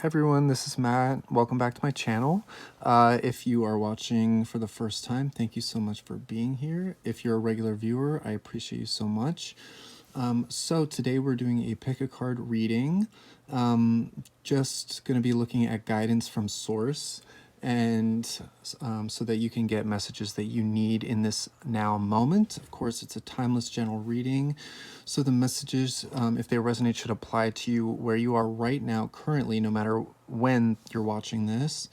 Hi everyone, this is Matt. Welcome back to my channel. If you are watching for the first time, thank you so much for being here. If you're a regular viewer, I appreciate you so much. So today we're doing a pick a card reading. Just going to be looking at guidance from source and so that you can get messages that you need in this now moment. Of course, it's a timeless general reading, so the messages, if they resonate, should apply to you where you are right now currently, no matter when you're watching this.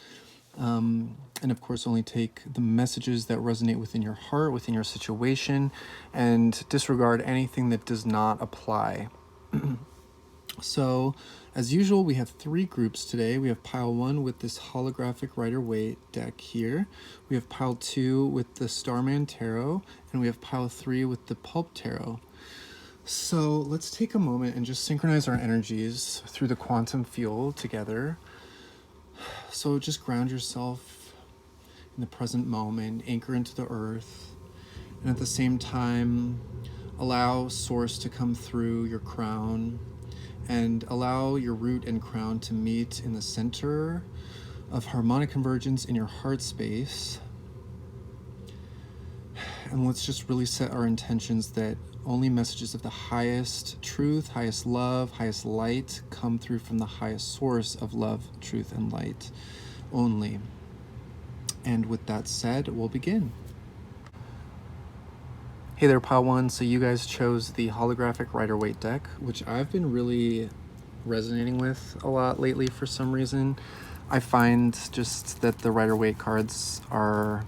And of course, only take the messages that resonate within your heart, within your situation, and disregard anything that does not apply. So, as usual, we have three groups today. We have pile 1 with this holographic Rider-Waite deck here. We have pile 2 with the Starman Tarot, and we have pile 3 with the Pulp Tarot. So let's take a moment and just synchronize our energies through the quantum field together. So just ground yourself in the present moment, anchor into the earth, and at the same time, allow source to come through your crown and allow your root and crown to meet in the center of harmonic convergence in your heart space. And let's just really set our intentions that only messages of the highest truth, highest love, highest light come through from the highest source of love, truth, and light only. And with that said, we'll begin. Hey there, Pile 1. So you guys chose the holographic Rider-Waite deck, which I've been really resonating with a lot lately for some reason. I find just that the Rider-Waite cards are,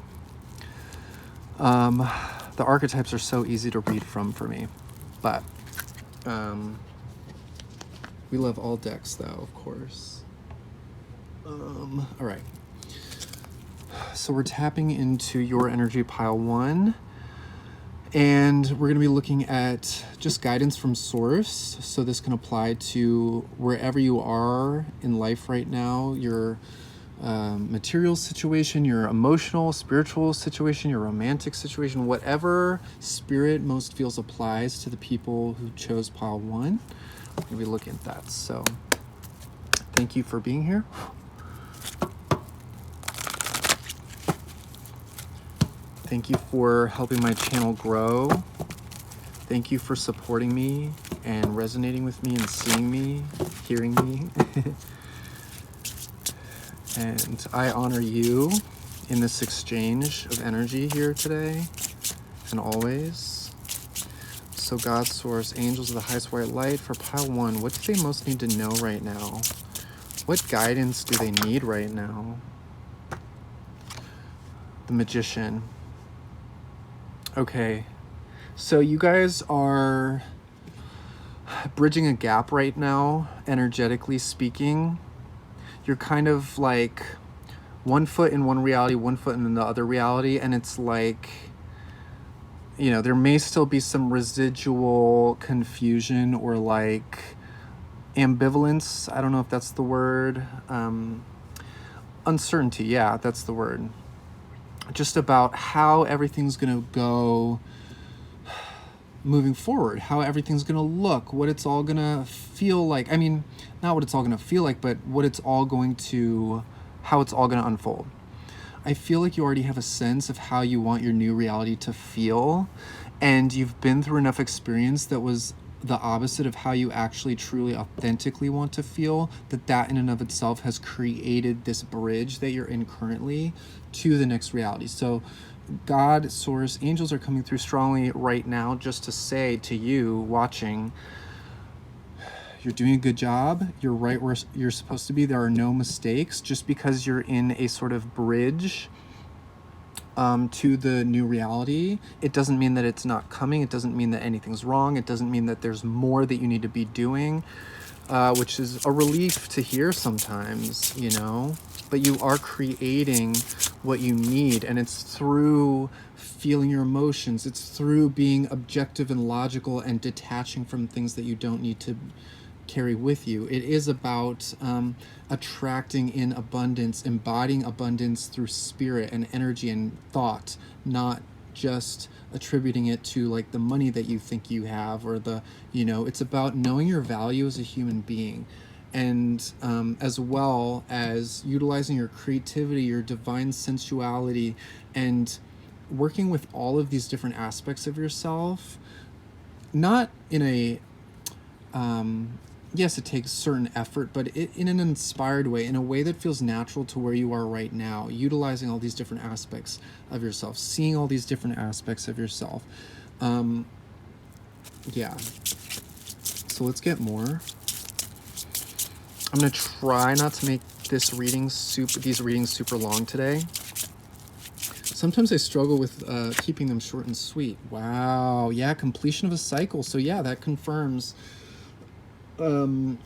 the archetypes are so easy to read from for me. But we love all decks though, of course. All right. So we're tapping into your energy, Pile 1. And we're going to be looking at just guidance from source. So this can apply to wherever you are in life right now, your material situation, your emotional, spiritual situation, your romantic situation, whatever spirit most feels applies to the people who chose pile 1. We're going to be looking at that. So thank you for being here. Thank you for helping my channel grow. Thank you for supporting me and resonating with me and seeing me, hearing me. And I honor you in this exchange of energy here today and always. So God, Source, Angels of the Highest White Light, for pile 1, what do they most need to know right now? What guidance do they need right now? The Magician. Okay, so you guys are bridging a gap right now, energetically speaking. You're kind of like 1 foot in one reality, 1 foot in the other reality, and it's like, you know, there may still be some residual confusion or like ambivalence. I don't know if that's the word. Uncertainty, yeah, that's the word. Just about how everything's gonna go moving forward, how everything's gonna look, what it's all gonna feel like. I mean, not what it's all gonna feel like, but what it's all going to, how it's all gonna unfold. I feel like you already have a sense of how you want your new reality to feel, and you've been through enough experience that was the opposite of how you actually truly authentically want to feel, that in and of itself has created this bridge that you're in currently to the next reality. So God, Source, Angels are coming through strongly right now just to say to you watching, you're doing a good job. You're right where you're supposed to be. There are no mistakes. Just because you're in a sort of bridge to the new reality, it doesn't mean that it's not coming. It doesn't mean that anything's wrong. It doesn't mean that there's more that you need to be doing, which is a relief to hear sometimes, you know. But you are creating what you need, and it's through feeling your emotions. It's through being objective and logical and detaching from things that you don't need to carry with you. It is about attracting in abundance, embodying abundance through spirit and energy and thought, not just attributing it to like the money that you think you have or the, you know, it's about knowing your value as a human being and as well as utilizing your creativity, your divine sensuality, and working with all of these different aspects of yourself, not in a yes, it takes certain effort, but in an inspired way, in a way that feels natural to where you are right now, utilizing all these different aspects of yourself, seeing all these different aspects of yourself. Yeah. So let's get more. I'm gonna try not to make these readings super long today. Sometimes I struggle with keeping them short and sweet. Wow. Yeah, completion of a cycle. So yeah, that confirms the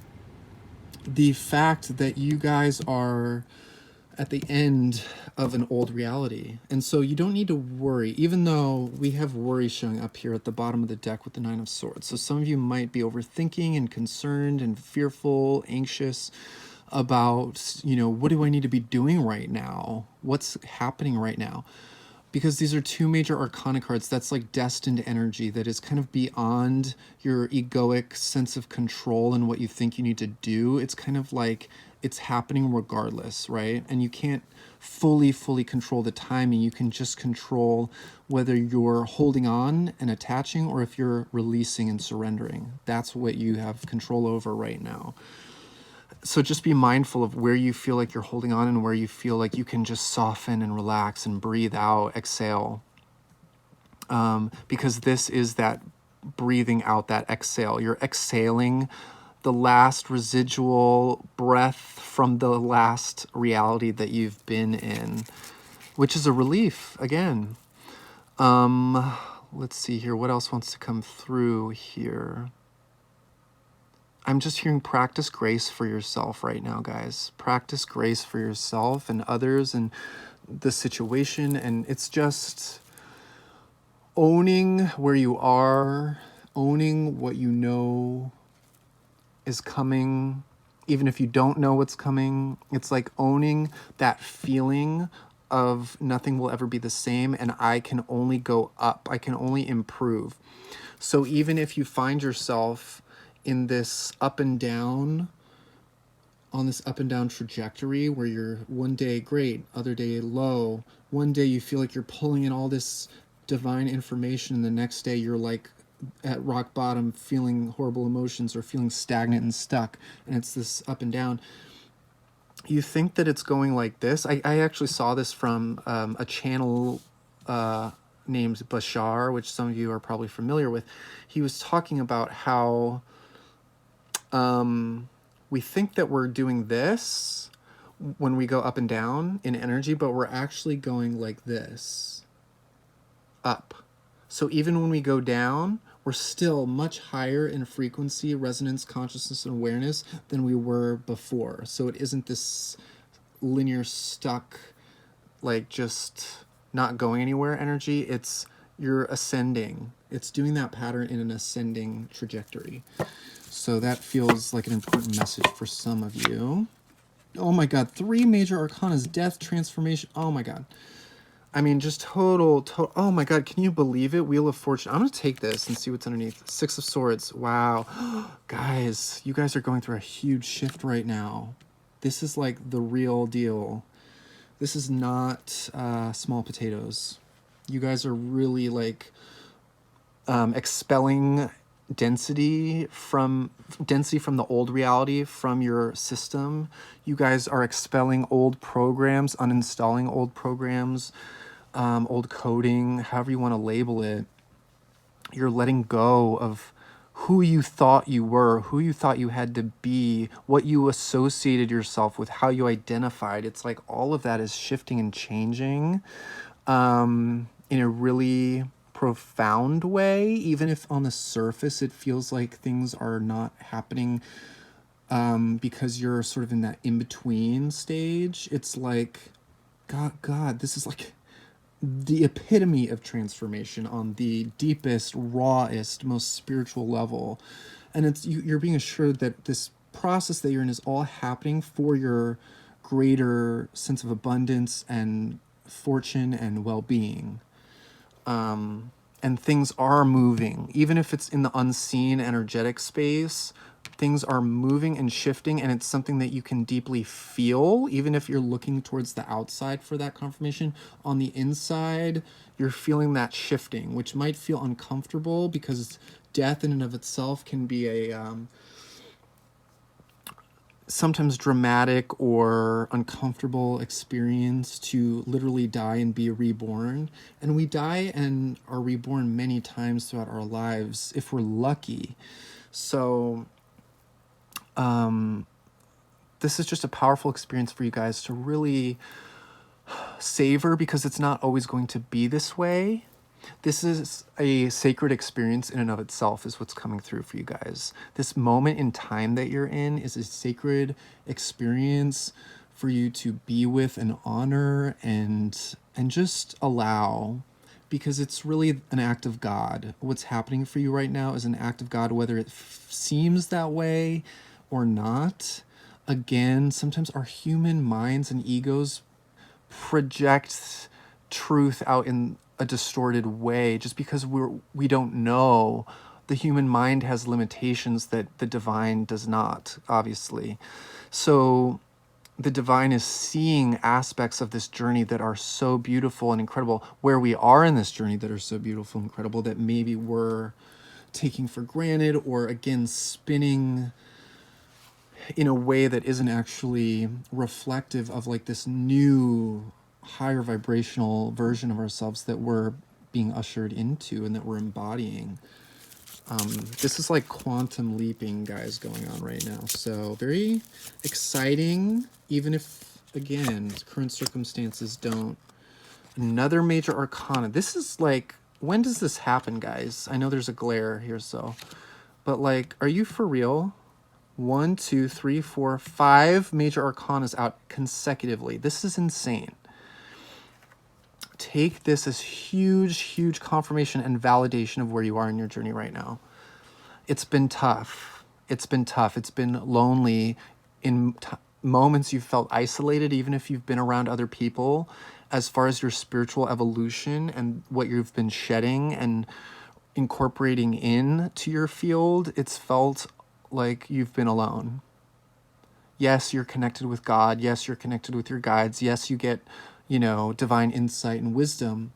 fact that you guys are at the end of an old reality. And so you don't need to worry, even though we have worry showing up here at the bottom of the deck with the Nine of Swords. So some of you might be overthinking and concerned and fearful, anxious about, what do I need to be doing right now? What's happening right now? Because these are two major arcana cards. That's like destined energy that is kind of beyond your egoic sense of control and what you think you need to do. It's kind of like it's happening regardless, right? And you can't fully control the timing. You can just control whether you're holding on and attaching or if you're releasing and surrendering. That's what you have control over right now. So just be mindful of where you feel like you're holding on and where you feel like you can just soften and relax and breathe out, exhale. Because this is that breathing out, that exhale. You're exhaling the last residual breath from the last reality that you've been in, which is a relief, again. Let's see here. What else wants to come through here? I'm just hearing practice grace for yourself right now, guys. Practice grace for yourself and others and the situation. And it's just owning where you are, owning what you know is coming, even if you don't know what's coming. It's like owning that feeling of nothing will ever be the same and I can only go up. I can only improve. So even if you find yourself in this up and down, on this up and down trajectory where you're one day great, other day low, one day you feel like you're pulling in all this divine information and the next day you're like at rock bottom feeling horrible emotions or feeling stagnant and stuck, and it's this up and down. You think that it's going like this. I actually saw this from a channel named Bashar, which some of you are probably familiar with. He was talking about how we think that we're doing this when we go up and down in energy, but we're actually going like this, up. So even when we go down, we're still much higher in frequency, resonance, consciousness, and awareness than we were before. So it isn't this linear, stuck, like just not going anywhere energy. It's you're ascending. It's doing that pattern in an ascending trajectory. So that feels like an important message for some of you. Oh my God, 3 major arcanas, death, transformation. Oh my God. I mean, just total. Oh my God, can you believe it? Wheel of Fortune. I'm going to take this and see what's underneath. 6 of Swords. Wow. Guys, you guys are going through a huge shift right now. This is like the real deal. This is not small potatoes. You guys are really like expelling density from the old reality from your system. You guys are expelling old programs, uninstalling old programs, old coding, however you want to label it. You're letting go of who you thought you were, who you thought you had to be, what you associated yourself with, how you identified. It's like all of that is shifting and changing in a really profound way, even if on the surface it feels like things are not happening because you're sort of in that in-between stage. It's like, God, this is like the epitome of transformation on the deepest, rawest, most spiritual level. And it's you're being assured that this process that you're in is all happening for your greater sense of abundance and fortune and well-being. And things are moving, even if it's in the unseen energetic space. things are moving and shifting, and it's something that you can deeply feel, even if you're looking towards the outside for that confirmation. On the inside, you're feeling that shifting, which might feel uncomfortable because death in and of itself can be a sometimes dramatic or uncomfortable experience, to literally die and be reborn. And we die and are reborn many times throughout our lives if we're lucky. So this is just a powerful experience for you guys to really savor, because it's not always going to be this way. This is a sacred experience in and of itself, is what's coming through for you guys. This moment in time that you're in is a sacred experience for you to be with and honor and just allow, because it's really an act of God. What's happening for you right now is an act of God, whether it seems that way or not. Again, sometimes our human minds and egos project truth out in a distorted way, just because we don't know. The human mind has limitations that the divine does not, obviously. So the divine is seeing aspects of this journey that are so beautiful and incredible, where we are in this journey that are so beautiful and incredible, that maybe we're taking for granted, or again spinning in a way that isn't actually reflective of like this new higher vibrational version of ourselves that we're being ushered into and that we're embodying. This is like quantum leaping, guys, going on right now. So very exciting, even if, again, current circumstances don't. Another major arcana. This is like, when does this happen, guys? I know there's a glare here, so, but like, are you for real? 1, 2, 3, 4, 5 major arcanas out consecutively. This is insane. Take this as huge confirmation and validation of where you are in your journey right now. It's been tough. It's been tough. It's been lonely. In moments you've felt isolated, even if you've been around other people. As far as your spiritual evolution and what you've been shedding and incorporating in to your field, it's felt like you've been alone. Yes, you're connected with God. Yes, you're connected with your guides. Yes, you get, divine insight and wisdom.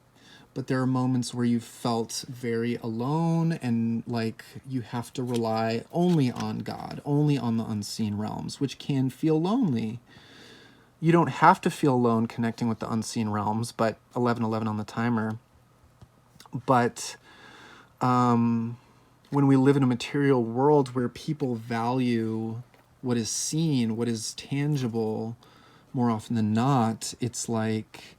But there are moments where you felt very alone, and like you have to rely only on God, only on the unseen realms, which can feel lonely. You don't have to feel alone connecting with the unseen realms, but 11:11 on the timer. But when we live in a material world where people value what is seen, what is tangible, more often than not, it's like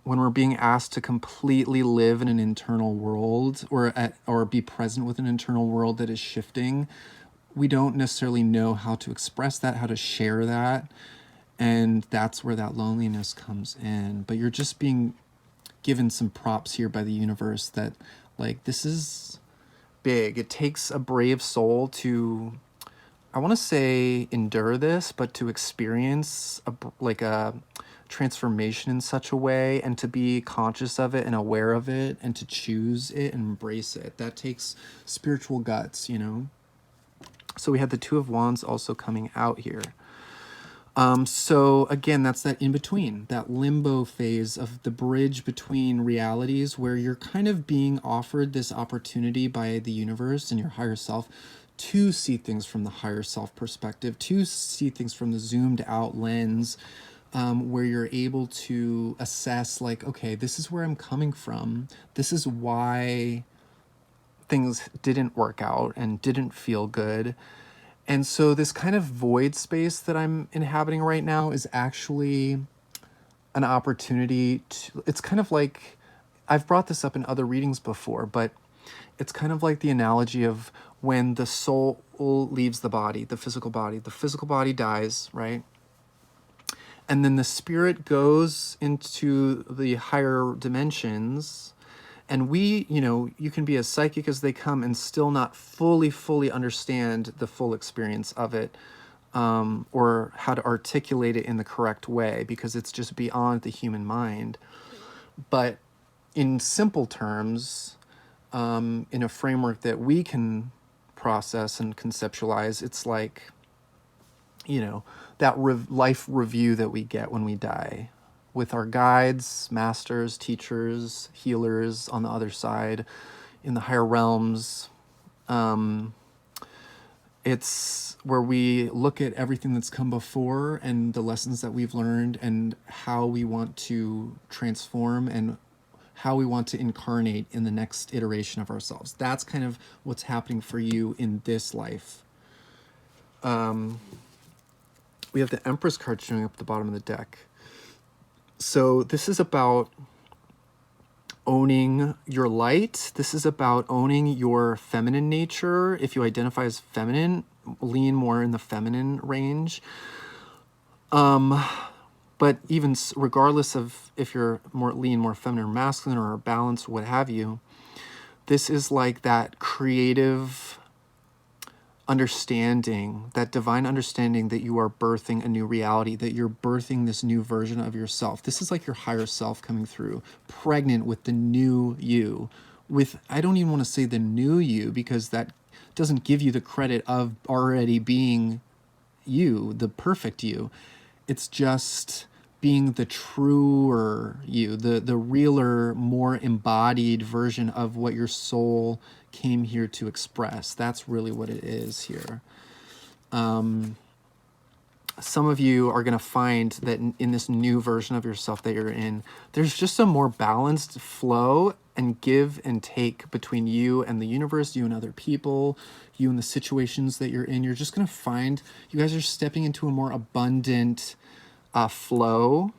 when we're being asked to completely live in an internal world, or be present with an internal world that is shifting, we don't necessarily know how to express that, how to share that, and that's where that loneliness comes in. But you're just being given some props here by the universe that, like, this is big. It takes a brave soul to, I want to say, endure this, but to experience a transformation in such a way, and to be conscious of it and aware of it, and to choose it and embrace it. That takes spiritual guts, So we had the Two of Wands also coming out here. So again, that's that in between, that limbo phase of the bridge between realities, where you're kind of being offered this opportunity by the universe and your higher self to see things from the higher self perspective, to see things from the zoomed out lens, where you're able to assess, like, okay, this is where I'm coming from. This is why things didn't work out and didn't feel good. And so this kind of void space that I'm inhabiting right now is actually an opportunity to, it's kind of like, I've brought this up in other readings before, but it's kind of like the analogy of when the soul leaves the body, the physical body dies, right? And then the spirit goes into the higher dimensions. And we, you can be as psychic as they come and still not fully understand the full experience of it, or how to articulate it in the correct way, because it's just beyond the human mind. But in simple terms, in a framework that we can process and conceptualize, it's like, you know, that life review that we get when we die with our guides, masters, teachers, healers on the other side in the higher realms. It's where we look at everything that's come before and the lessons that we've learned and how we want to transform and how we want to incarnate in the next iteration of ourselves. That's kind of what's happening for you in this life. We have the Empress card showing up at the bottom of the deck. So this is about owning your light. This is about owning your feminine nature. If you identify as feminine, lean more in the feminine range. But even regardless of if you're more feminine or masculine or balanced, what have you, this is like that creative understanding, that divine understanding that you are birthing a new reality, that you're birthing this new version of yourself. This is like your higher self coming through, pregnant with the new you. I don't even want to say the new you, because that doesn't give you the credit of already being you, the perfect you. It's just being the truer you, the realer, more embodied version of what your soul came here to express. That's really what it is here. Some of you are going to find that in this new version of yourself that you're in, there's just a more balanced flow and give and take between you and the universe, you and other people, you and the situations that you're in. You're just going to find you guys are stepping into a more abundant flow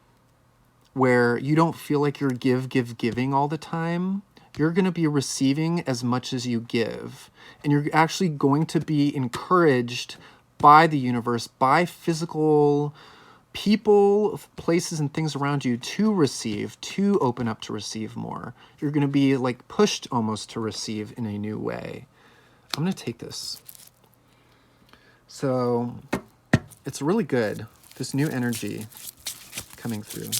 where you don't feel like you're giving all the time. You're going to be receiving as much as you give. And you're actually going to be encouraged by the universe, by physical people, places, and things around you to receive, to open up to receive more. You're going to be like pushed almost to receive in a new way. I'm going to take this. So it's really good. This new energy coming through.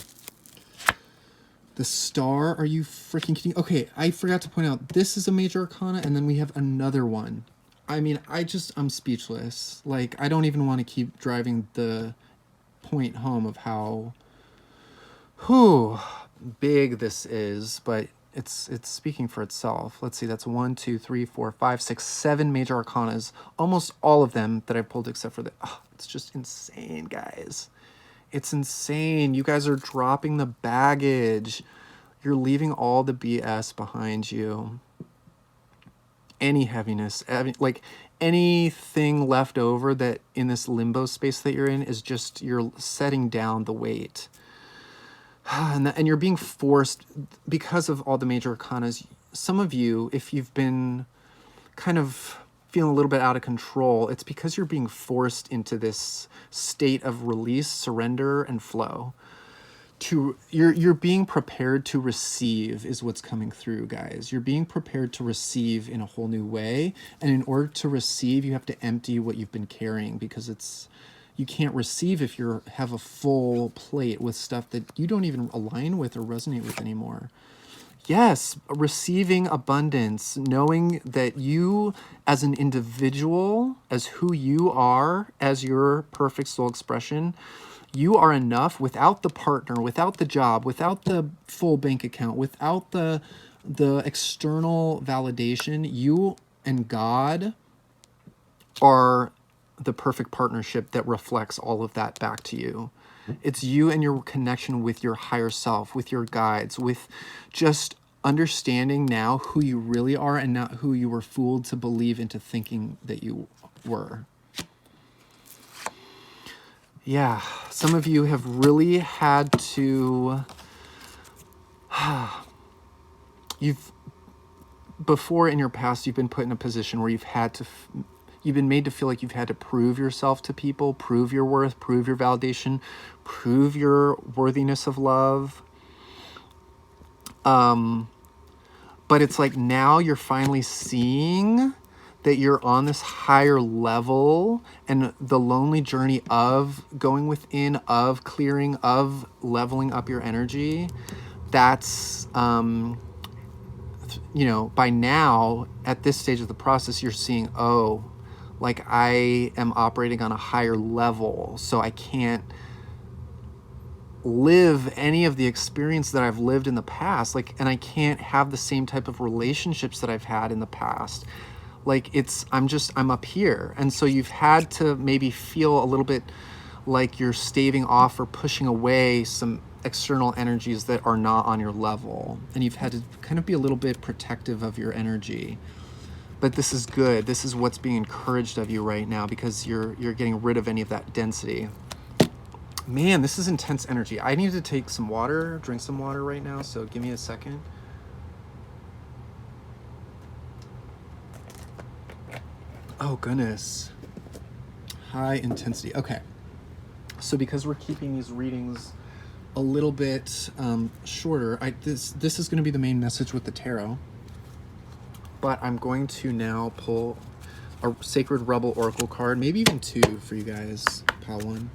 The Star, are you freaking kidding? Okay, I forgot to point out, this is a major arcana, and then we have another one. I mean, I'm speechless. Like, I don't even want to keep driving the point home of how big this is, but it's speaking for itself. Let's see, that's 1, 2, 3, 4, 5, 6, 7 major arcanas. Almost all of them that I pulled except for it's just insane, guys. It's insane. You guys are dropping the baggage. You're leaving all the BS behind you. Any heaviness, like anything left over that in this limbo space that you're in is just, you're setting down the weight. And you're being forced because of all the major arcanas. Some of you, if you've been kind of feeling a little bit out of control, it's because you're being forced into this state of release, surrender, and flow. You're being prepared to receive is what's coming through, guys. You're being prepared to receive in a whole new way. And in order to receive, you have to empty what you've been carrying, because you can't receive if you have a full plate with stuff that you don't even align with or resonate with anymore. Yes, receiving abundance, knowing that you as an individual, as who you are, as your perfect soul expression, you are enough without the partner, without the job, without the full bank account, without the external validation. You and God are the perfect partnership that reflects all of that back to you. It's you and your connection with your higher self, with your guides, with just understanding now who you really are and not who you were fooled to believe into thinking that you were. Yeah, some of you have really had to, before in your past, you've been put in a position where you've been made to feel like you've had to prove yourself to people, prove your worth, prove your validation, prove your worthiness of love. But it's like now you're finally seeing that you're on this higher level, and the lonely journey of going within, of clearing, of leveling up your energy, that's you know, by now, at this stage of the process, you're seeing, oh, like I am operating on a higher level, so I can't live any of the experience that I've lived in the past, like, and I can't have the same type of relationships that I've had in the past. Like, I'm up here. And so you've had to maybe feel a little bit like you're staving off or pushing away some external energies that are not on your level. And you've had to kind of be a little bit protective of your energy. But this is good. This is what's being encouraged of you right now, because you're getting rid of any of that density. Man, this is intense energy. I need to take some water, drink some water right now, so give me a second. Oh, goodness. High intensity. Okay. So because we're keeping these readings a little bit shorter, this is going to be the main message with the tarot. But I'm going to now pull a Sacred Rebel Oracle card, maybe even two for you guys. Pile one.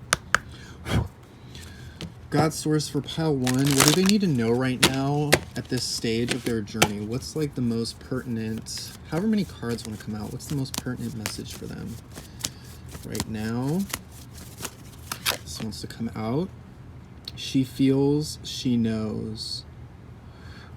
God Source for pile one. What do they need to know right now at this stage of their journey? What's like the most pertinent, however many cards want to come out, what's the most pertinent message for them right now? This wants to come out. She feels, she knows.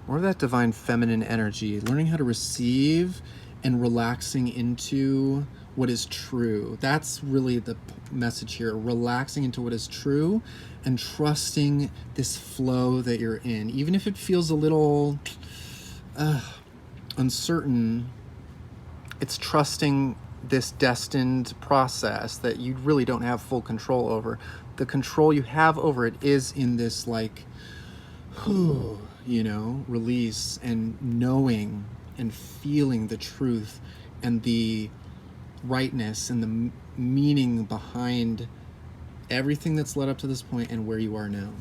More of that divine feminine energy, learning how to receive and relaxing into what is true. That's really the message here. Relaxing into what is true and trusting this flow that you're in. Even if it feels a little uncertain, it's trusting this destined process that you really don't have full control over. The control you have over it is in this, like, you know, release and knowing and feeling the truth and the rightness and the meaning behind everything that's led up to this point and where you are now.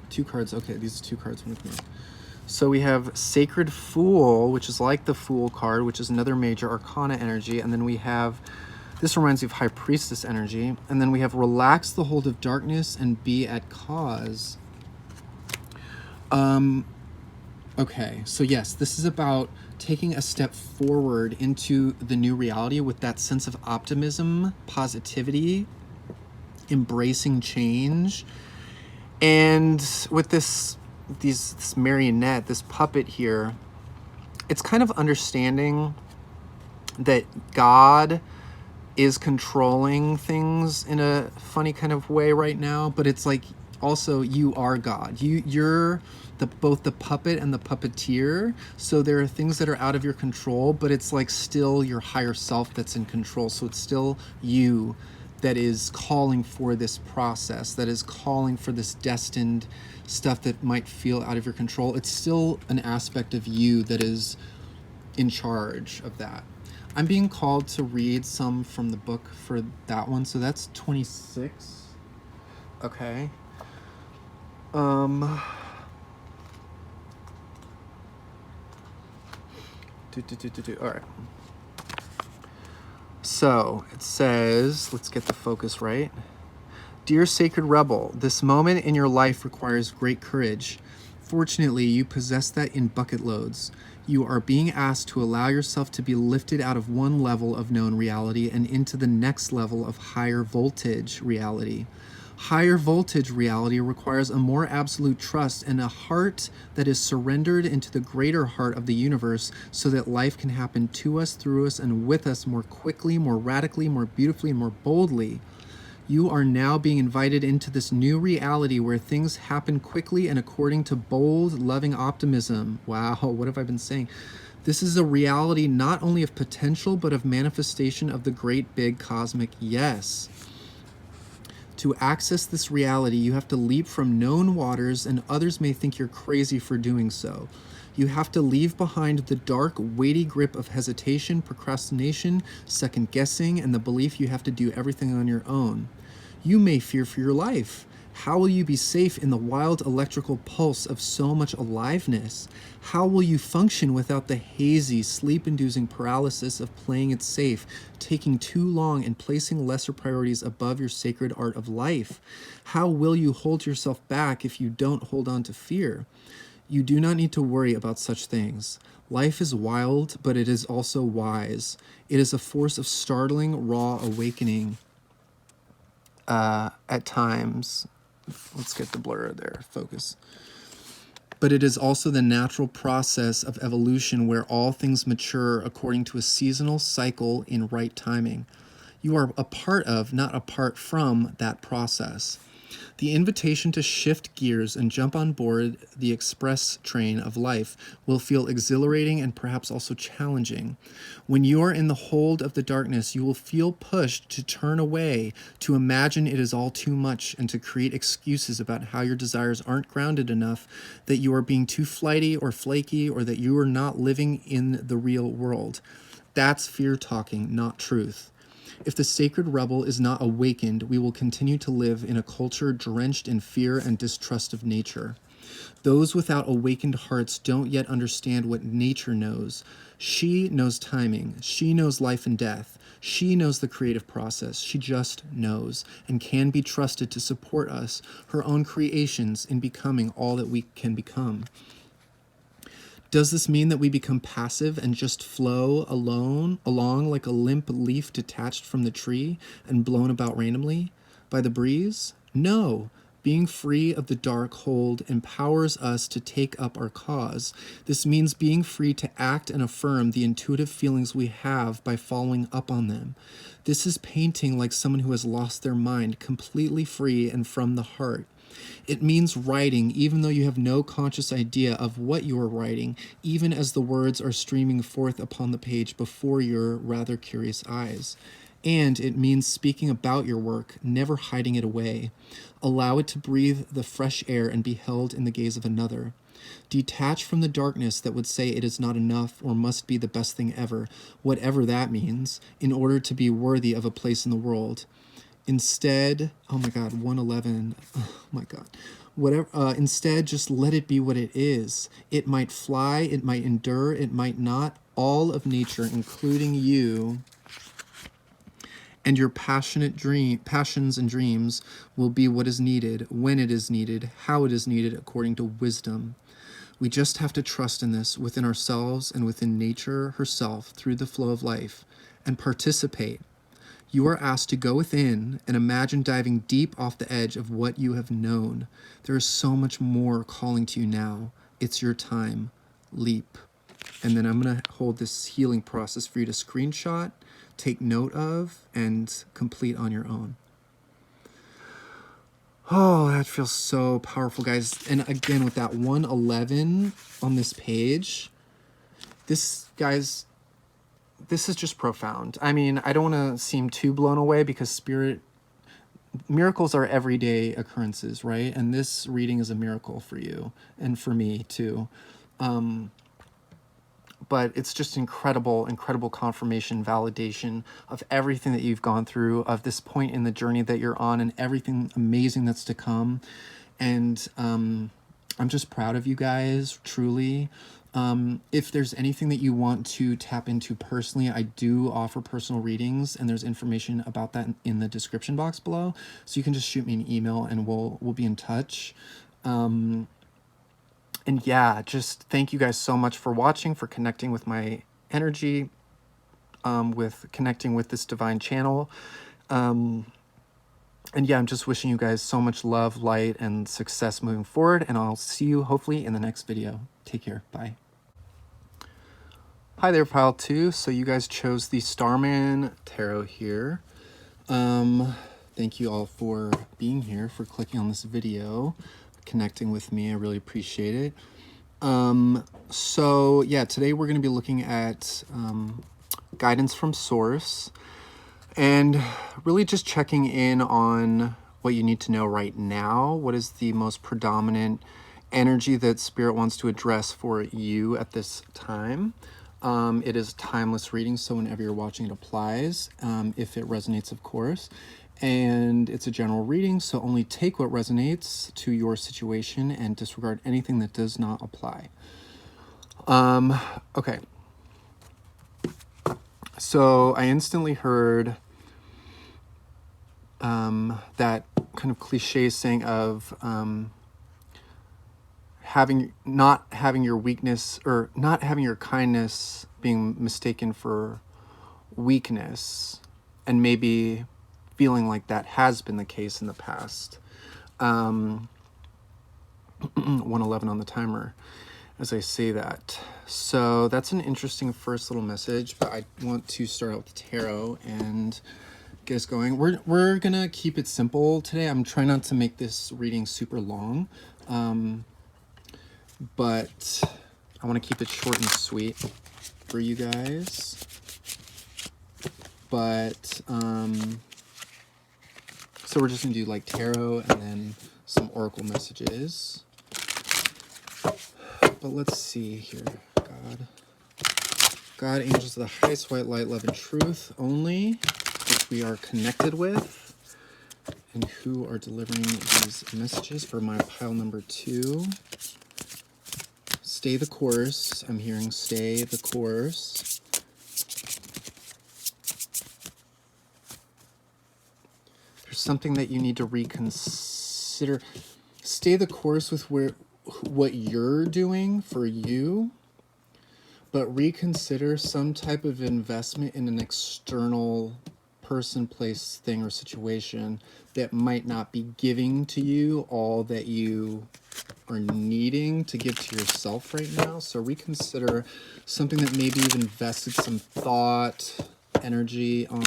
Two cards. Okay, these two cards want to come out. So we have Sacred Fool, which is like the Fool card, which is another major arcana energy. And then we have, this reminds me of High Priestess energy. And then we have Relax the Hold of Darkness and Be at Cause. Okay, so yes, this is about taking a step forward into the new reality with that sense of optimism, positivity, embracing change. And with this marionette, this puppet here, it's kind of understanding that God is controlling things in a funny kind of way right now, but it's like also you are God. You're both the puppet and the puppeteer. So there are things that are out of your control, but it's like still your higher self that's in control. So it's still you that is calling for this process, that is calling for this destined stuff that might feel out of your control. It's still an aspect of you that is in charge of that. I'm being called to read some from the book for that one. So that's 26. Okay. All right. So it says, let's get the focus right. Dear Sacred Rebel, this moment in your life requires great courage. Fortunately, you possess that in bucket loads. You are being asked to allow yourself to be lifted out of one level of known reality and into the next level of higher voltage reality. Higher voltage reality requires a more absolute trust and a heart that is surrendered into the greater heart of the universe so that life can happen to us, through us, and with us more quickly, more radically, more beautifully, and more boldly. You are now being invited into this new reality where things happen quickly and according to bold, loving optimism. Wow, what have I been saying? This is a reality not only of potential, but of manifestation of the great big cosmic yes. To access this reality, you have to leap from known waters, and others may think you're crazy for doing so. You have to leave behind the dark, weighty grip of hesitation, procrastination, second guessing, and the belief you have to do everything on your own. You may fear for your life. How will you be safe in the wild electrical pulse of so much aliveness? How will you function without the hazy, sleep-inducing paralysis of playing it safe, taking too long and placing lesser priorities above your sacred art of life? How will you hold yourself back if you don't hold on to fear? You do not need to worry about such things. Life is wild, but it is also wise. It is a force of startling, raw awakening at times. Let's get the blur there, focus. But it is also the natural process of evolution where all things mature according to a seasonal cycle in right timing. You are a part of, not apart from, that process. The invitation to shift gears and jump on board the express train of life will feel exhilarating and perhaps also challenging. When you are in the hold of the darkness, you will feel pushed to turn away, to imagine it is all too much, and to create excuses about how your desires aren't grounded enough, that you are being too flighty or flaky, or that you are not living in the real world. That's fear talking, not truth. If the sacred rebel is not awakened, we will continue to live in a culture drenched in fear and distrust of nature. Those without awakened hearts don't yet understand what nature knows. She knows timing. She knows life and death. She knows the creative process. She just knows and can be trusted to support us, her own creations, in becoming all that we can become. Does this mean that we become passive and just flow along like a limp leaf detached from the tree and blown about randomly by the breeze? No. Being free of the dark hold empowers us to take up our cause. This means being free to act and affirm the intuitive feelings we have by following up on them. This is painting like someone who has lost their mind, completely free and from the heart. It means writing even though you have no conscious idea of what you are writing, even as the words are streaming forth upon the page before your rather curious eyes. And it means speaking about your work, never hiding it away. Allow it to breathe the fresh air and be held in the gaze of another. Detach from the darkness that would say it is not enough or must be the best thing ever, whatever that means, in order to be worthy of a place in the world. Instead, oh my God, 111, oh my God, whatever. Instead, just let it be what it is. It might fly, it might endure, it might not. All of nature, including you and your passions and dreams, will be what is needed, when it is needed, how it is needed, according to wisdom. We just have to trust in this within ourselves and within nature herself through the flow of life and participate. You are asked to go within and imagine diving deep off the edge of what you have known. There is so much more calling to you now. It's your time. Leap. And then I'm going to hold this healing process for you to screenshot, take note of, and complete on your own. Oh, that feels so powerful, guys. And again, with that 111 on this page, this, guys, this is just profound. I mean, I don't want to seem too blown away because miracles are everyday occurrences, right? And this reading is a miracle for you and for me too. But it's just incredible confirmation, validation of everything that you've gone through, of this point in the journey that you're on, and everything amazing that's to come. And I'm just proud of you guys, truly. If there's anything that you want to tap into personally, I do offer personal readings, and there's information about that in the description box below. So you can just shoot me an email and we'll be in touch. And yeah, just thank you guys so much for watching, for connecting with my energy, with connecting with this divine channel. And yeah, I'm just wishing you guys so much love, light, and success moving forward. And I'll see you hopefully in the next video. Take care. Bye. Hi there, Pile 2. So you guys chose the Starman Tarot here. Thank you all for being here, for clicking on this video, connecting with me. I really appreciate it. So yeah, today we're going to be looking at guidance from Source, and really just checking in on what you need to know right now. What is the most predominant energy that Spirit wants to address for you at this time? It is a timeless reading, so whenever you're watching it applies, if it resonates, of course. And it's a general reading, so only take what resonates to your situation and disregard anything that does not apply. Okay. So I instantly heard that kind of cliche saying of not having your weakness, or not having your kindness being mistaken for weakness, and maybe feeling like that has been the case in the past. 111 on the timer as I say that. So that's an interesting first little message, but I want to start out with the tarot and get us going. We're gonna keep it simple today. I'm trying not to make this reading super long, but I want to keep it short and sweet for you guys. But so we're just gonna do like tarot and then some oracle messages. But let's see here. God, angels of the highest white light, love and truth only, which we are connected with, and who are delivering these messages for my pile number 2. Stay the course. I'm hearing stay the course. There's something that you need to reconsider. Stay the course with what you're doing for you, but reconsider some type of investment in an external person, place, thing, or situation that might not be giving to you all that you are needing to give to yourself right now. So reconsider something that maybe you've invested some thought, energy on.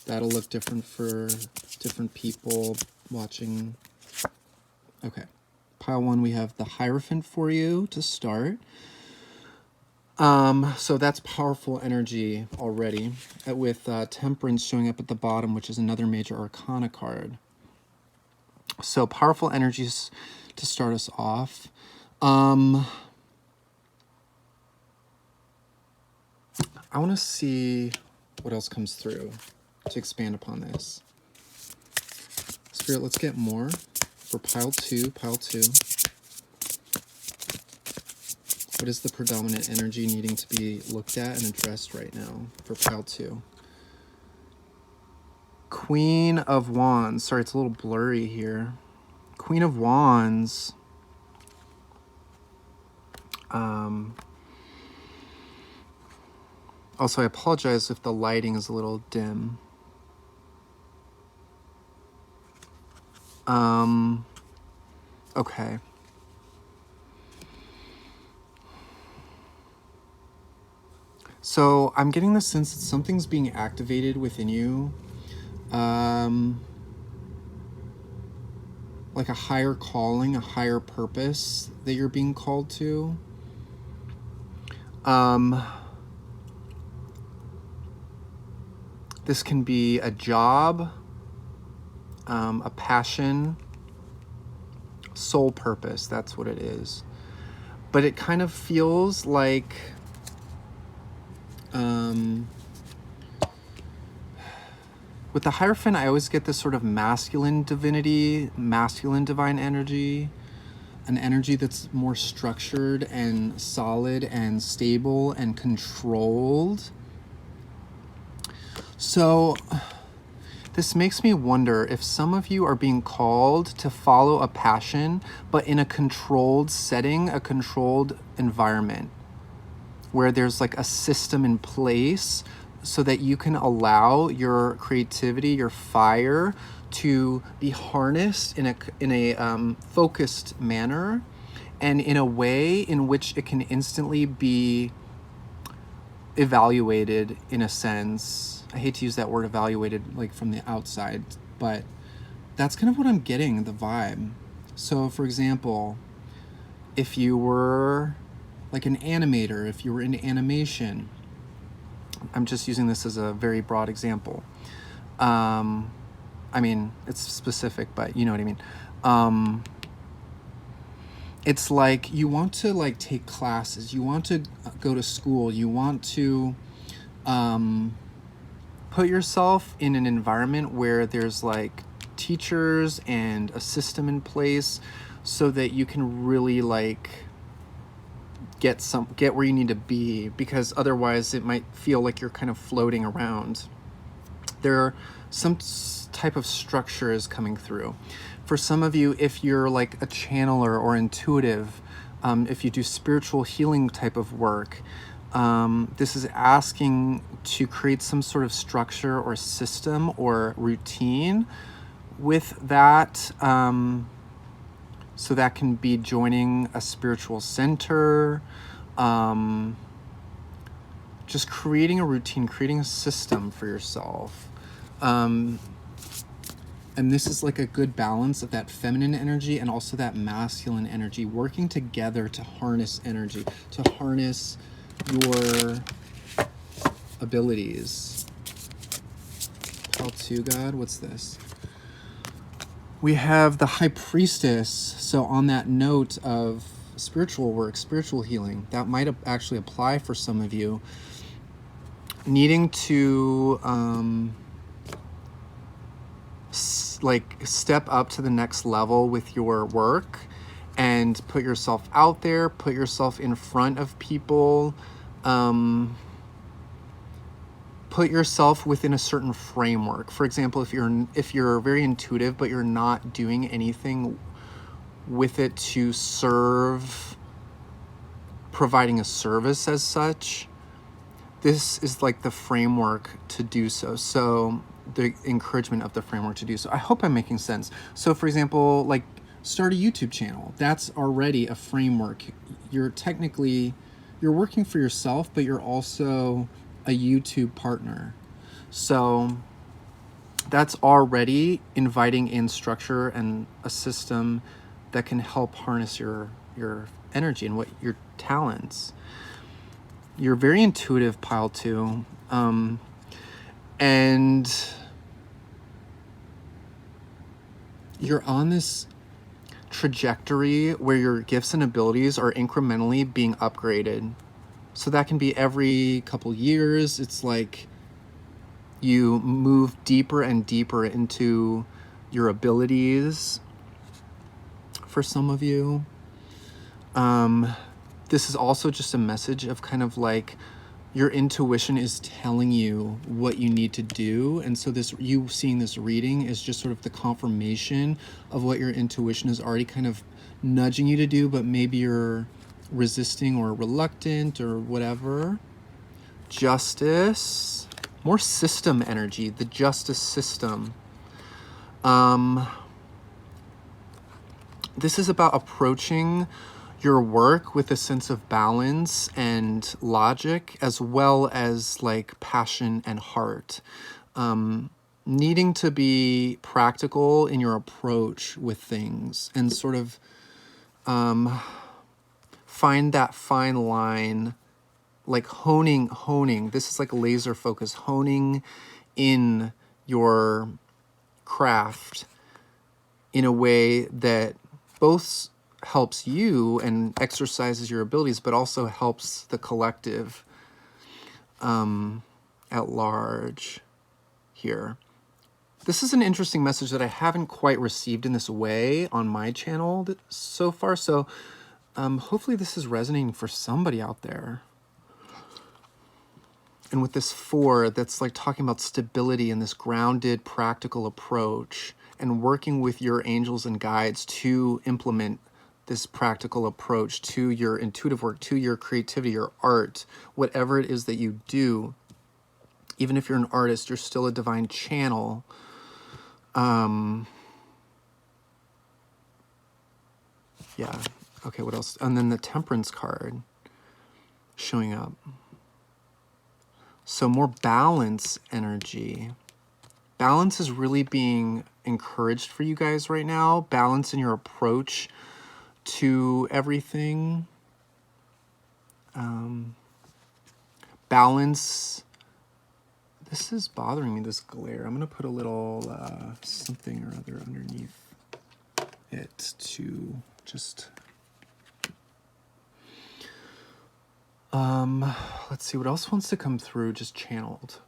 That'll look different for different people watching. Okay. Pile 1, we have the Hierophant for you to start. So that's powerful energy already, with Temperance showing up at the bottom, which is another major arcana card. So powerful energies to start us off. I want to see what else comes through to expand upon this. Spirit, let's get more for pile 2. What is the predominant energy needing to be looked at and addressed right now for pile 2? Queen of Wands. Sorry, it's a little blurry here. Queen of Wands. Also, I apologize if the lighting is a little dim. Okay. So I'm getting the sense that something's being activated within you. Like a higher calling, a higher purpose that you're being called to. This can be a job, a passion, soul purpose, that's what it is. But it kind of feels like with the Hierophant, I always get this sort of masculine divinity, masculine divine energy, an energy that's more structured and solid and stable and controlled. So this makes me wonder if some of you are being called to follow a passion, but in a controlled setting, a controlled environment, where there's like a system in place so that you can allow your creativity, your fire, to be harnessed in a focused manner, and in a way in which it can instantly be evaluated, in a sense. I hate to use that word evaluated like from the outside, but that's kind of what I'm getting, the vibe. So for example, if you were like an animator, if you were into animation, I'm just using this as a very broad example. I mean, it's specific, but you know what I mean. It's like you want to like take classes, you want to go to school, you want to put yourself in an environment where there's like teachers and a system in place so that you can really like get where you need to be, because otherwise it might feel like you're kind of floating around. There are some type of structure is coming through. For some of you, if you're like a channeler or intuitive, if you do spiritual healing type of work, this is asking to create some sort of structure or system or routine with that. So that can be joining a spiritual center, just creating a routine, creating a system for yourself. And this is like a good balance of that feminine energy and also that masculine energy working together to harness energy, to harness your abilities. Call to God, what's this? We have the High Priestess. So on that note of spiritual work, spiritual healing, that might actually apply for some of you. Needing to like step up to the next level with your work and put yourself out there, put yourself in front of people, put yourself within a certain framework. For example, if you're very intuitive but you're not doing anything with it to serve, providing a service as such, this is like the framework to do so. So the encouragement of the framework to do so. I hope I'm making sense. So for example, like start a YouTube channel. That's already a framework. You're working for yourself, but you're also a YouTube partner. So that's already inviting in structure and a system that can help harness your energy and what your talents. You're very intuitive, pile 2. And you're on this trajectory where your gifts and abilities are incrementally being upgraded. So that can be every couple years. It's like you move deeper and deeper into your abilities. For some of you, this is also just a message of kind of like your intuition is telling you what you need to do. And so you seeing this reading is just sort of the confirmation of what your intuition is already kind of nudging you to do, but maybe you're resisting or reluctant or whatever. Justice, more system energy, the justice system. This is about approaching your work with a sense of balance and logic, as well as like passion and heart. Needing to be practical in your approach with things and sort of find that fine line, like honing. This is like laser focus, honing in your craft in a way that both helps you and exercises your abilities, but also helps the collective at large here. This is an interesting message that I haven't quite received in this way on my channel so far. So hopefully this is resonating for somebody out there. And with this 4, that's like talking about stability and this grounded, practical approach and working with your angels and guides to implement this practical approach to your intuitive work, to your creativity, your art, whatever it is that you do. Even if you're an artist, you're still a divine channel. Yeah. Okay, what else? And then the Temperance card showing up. So more balance energy. Balance is really being encouraged for you guys right now. Balance in your approach to everything. Balance. This is bothering me, this glare. I'm going to put a little something or other underneath it to just... let's see what else wants to come through, just channeled.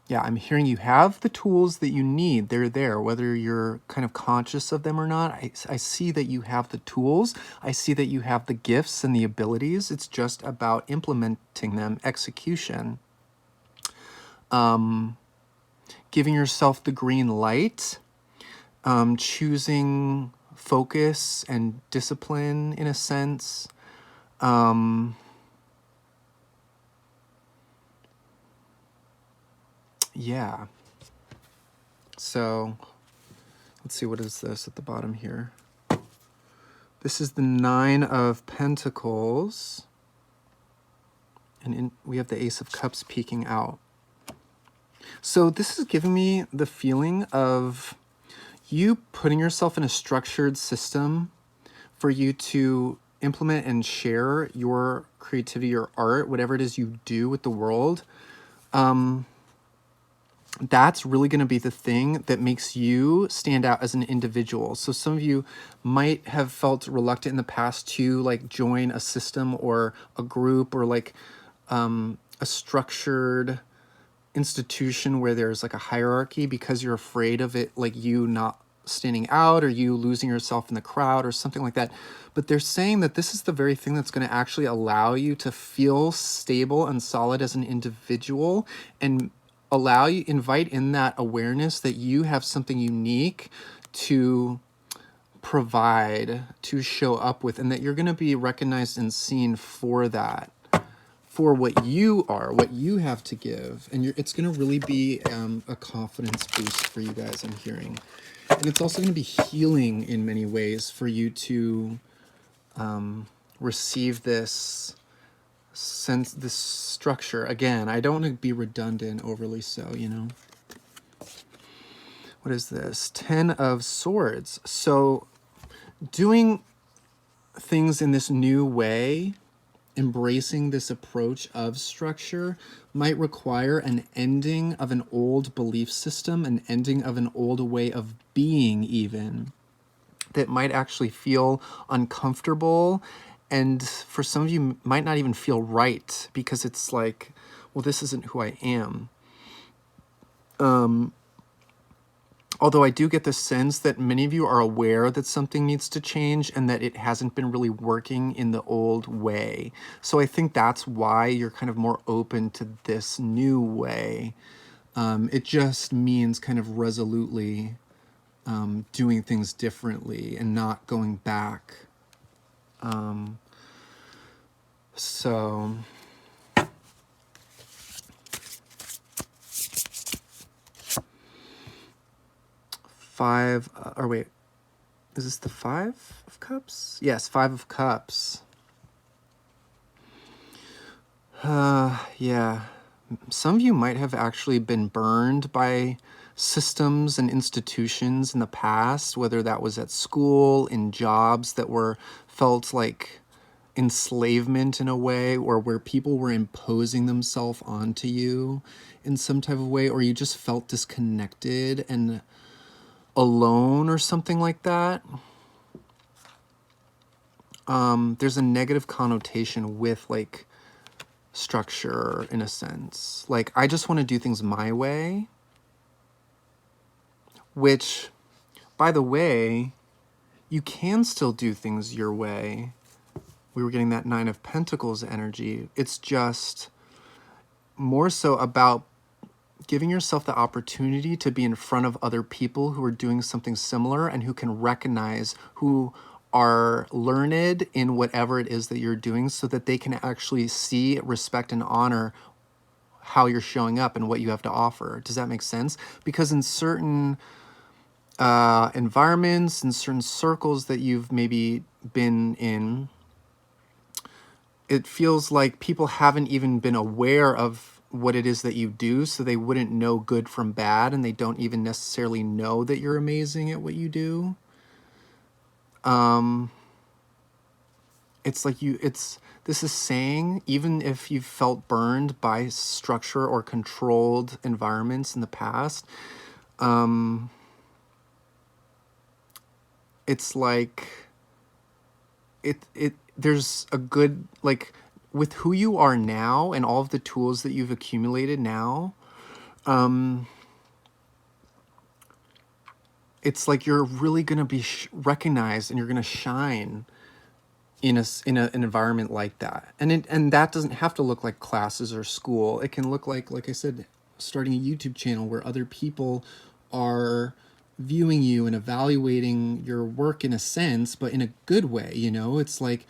Yeah, I'm hearing you have the tools that you need. They're there, whether you're kind of conscious of them or not. I see that you have the tools. I see that you have the gifts and the abilities. It's just about implementing them, execution. Giving yourself the green light, choosing focus and discipline in a sense. Yeah. So let's see, what is this at the bottom here? This is the 9 of Pentacles. And we have the Ace of Cups peeking out. So this is giving me the feeling of you putting yourself in a structured system for you to implement and share your creativity, your art, whatever it is you do with the world. That's really going to be the thing that makes you stand out as an individual. So some of you might have felt reluctant in the past to like join a system or a group or like a structured institution where there's like a hierarchy because you're afraid of it, like you not standing out or you losing yourself in the crowd or something like that. But they're saying that this is the very thing that's going to actually allow you to feel stable and solid as an individual and invite in that awareness that you have something unique to provide, to show up with, and that you're going to be recognized and seen for that, for what you are, what you have to give. And it's going to really be a confidence boost for you guys, I'm hearing. And it's also going to be healing in many ways for you to receive this sense, this structure. Again, I don't want to be redundant overly so, you know. What is this? 10 of Swords. So doing things in this new way, embracing this approach of structure, might require an ending of an old belief system, an ending of an old way of being even, that might actually feel uncomfortable. And for some of you might not even feel right because it's like, well, this isn't who I am. Although I do get the sense that many of you are aware that something needs to change and that it hasn't been really working in the old way. So I think that's why you're kind of more open to this new way. It just means kind of resolutely doing things differently and not going back. So... Five, or wait, is this the 5 of Cups? Yes, 5 of Cups. Yeah. Some of you might have actually been burned by systems and institutions in the past, whether that was at school, in jobs that felt like enslavement in a way, or where people were imposing themselves onto you in some type of way, or you just felt disconnected and alone or something like that. There's a negative connotation with like structure in a sense. Like, I just want to do things my way, which, by the way, you can still do things your way. We were getting that 9 of Pentacles energy. It's just more so about giving yourself the opportunity to be in front of other people who are doing something similar and who can recognize, who are learned in whatever it is that you're doing, so that they can actually see, respect, and honor how you're showing up and what you have to offer. Does that make sense? Because in certain environments, in certain circles that you've maybe been in, it feels like people haven't even been aware of what it is that you do, so they wouldn't know good from bad, and they don't even necessarily know that you're amazing at what you do. It's like this is saying, even if you've felt burned by structure or controlled environments in the past, it's like there's a good, like, with who you are now and all of the tools that you've accumulated now, it's like you're really going to be recognized, and you're going to shine in an environment like that. And that doesn't have to look like classes or school. It can look like I said, starting a YouTube channel where other people are viewing you and evaluating your work in a sense, but in a good way. It's like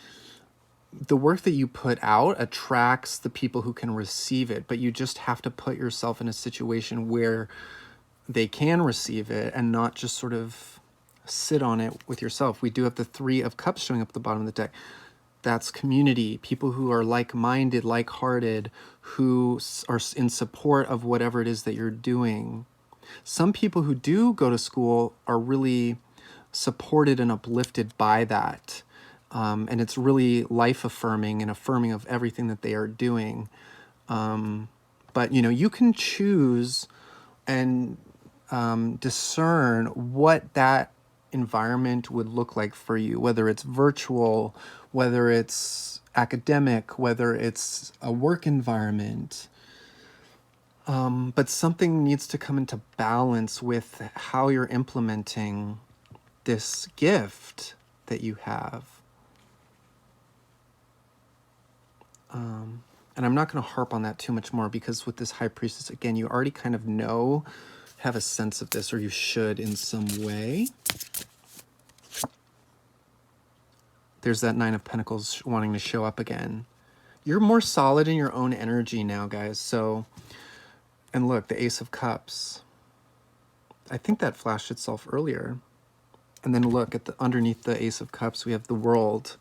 the work that you put out attracts the people who can receive it, but you just have to put yourself in a situation where they can receive it and not just sort of sit on it with yourself. We do have the 3 of Cups showing up at the bottom of the deck. That's community, people who are like-minded, like-hearted, who are in support of whatever it is that you're doing. Some people who do go to school are really supported and uplifted by that. And it's really life-affirming and affirming of everything that they are doing. But, you can choose and discern what that environment would look like for you, whether it's virtual, whether it's academic, whether it's a work environment. But something needs to come into balance with how you're implementing this gift that you have. And I'm not going to harp on that too much more, because with this High Priestess, again, you already kind of have a sense of this, or you should in some way. There's that 9 of Pentacles wanting to show up again. You're more solid in your own energy now, guys. So, and look, the Ace of Cups. I think that flashed itself earlier. And then look at underneath the Ace of Cups, we have the World.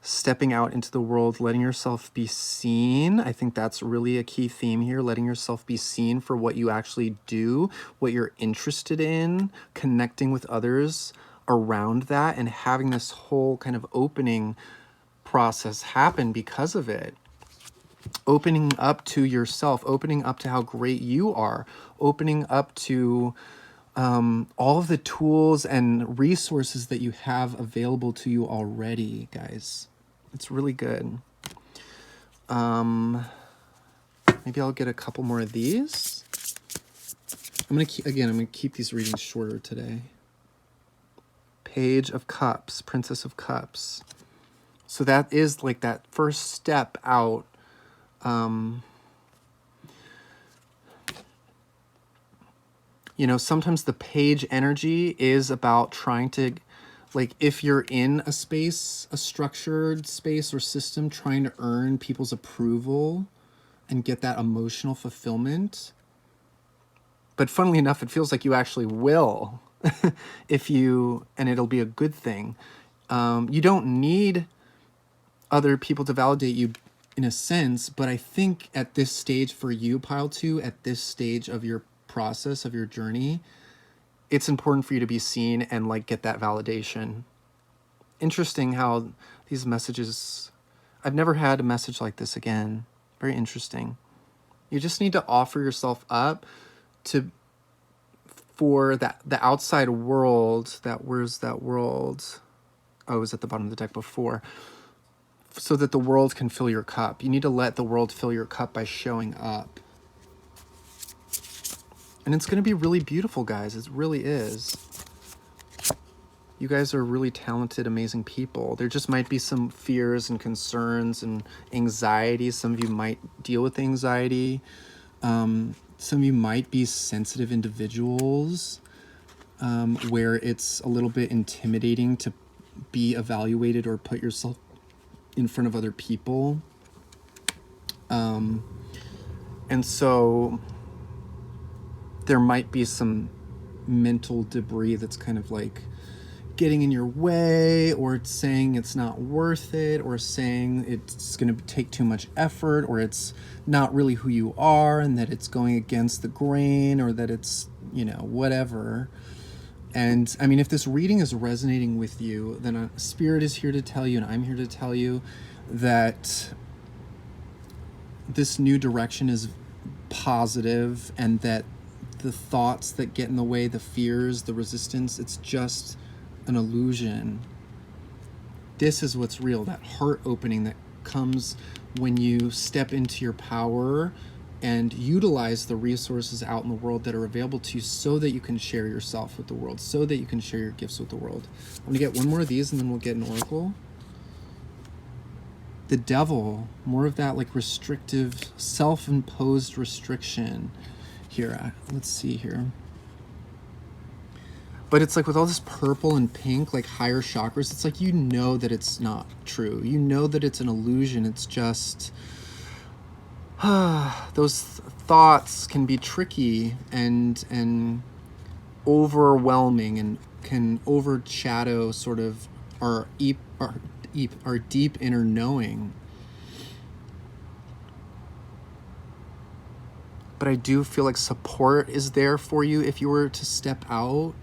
Stepping out into the world, letting yourself be seen. I think that's really a key theme here, letting yourself be seen for what you actually do, what you're interested in, connecting with others around that, and having this whole kind of opening process happen because of it. Opening up to yourself, opening up to how great you are, opening up to all of the tools and resources that you have available to you already, guys. It's really good. Maybe I'll get a couple more of these. I'm gonna keep these readings shorter today. Page of Cups, Princess of Cups. So that is like that first step out. Sometimes the page energy is about trying to, like, if you're in a space, a structured space or system, trying to earn people's approval and get that emotional fulfillment. But funnily enough, it feels like you actually will and it'll be a good thing. You don't need other people to validate you in a sense, but I think at this stage for you, Pile 2, at this stage of your process, of your journey, it's important for you to be seen and get that validation. Interesting how these messages, I've never had a message like this again. Very interesting. You just need to offer yourself up for the outside world. Where's that world? Oh, it was at the bottom of the deck before. So that the world can fill your cup. You need to let the world fill your cup by showing up. And it's going to be really beautiful, guys. It really is. You guys are really talented, amazing people. There just might be some fears and concerns and anxiety. Some of you might deal with anxiety. Some of you might be sensitive individuals where it's a little bit intimidating to be evaluated or put yourself in front of other people. And so there might be some mental debris that's kind of getting in your way, or it's saying it's not worth it, or saying it's going to take too much effort, or it's not really who you are, and that it's going against the grain, or that it's, whatever. And I mean, if this reading is resonating with you, then Spirit is here to tell you, and I'm here to tell you that this new direction is positive, and that the thoughts that get in the way, the fears, the resistance, it's just an illusion. This is what's real, that heart opening that comes when you step into your power and utilize the resources out in the world that are available to you so that you can share yourself with the world, so that you can share your gifts with the world. I'm gonna get one more of these and then we'll get an oracle. The devil, more of that like restrictive, self-imposed restriction here. Let's see here. But it's like with all this purple and pink, like higher chakras, it's like, you know that it's not true. You know that it's an illusion. It's just, those thoughts can be tricky and overwhelming and can overshadow sort of our deep inner knowing. But I do feel like support is there for you if you were to step out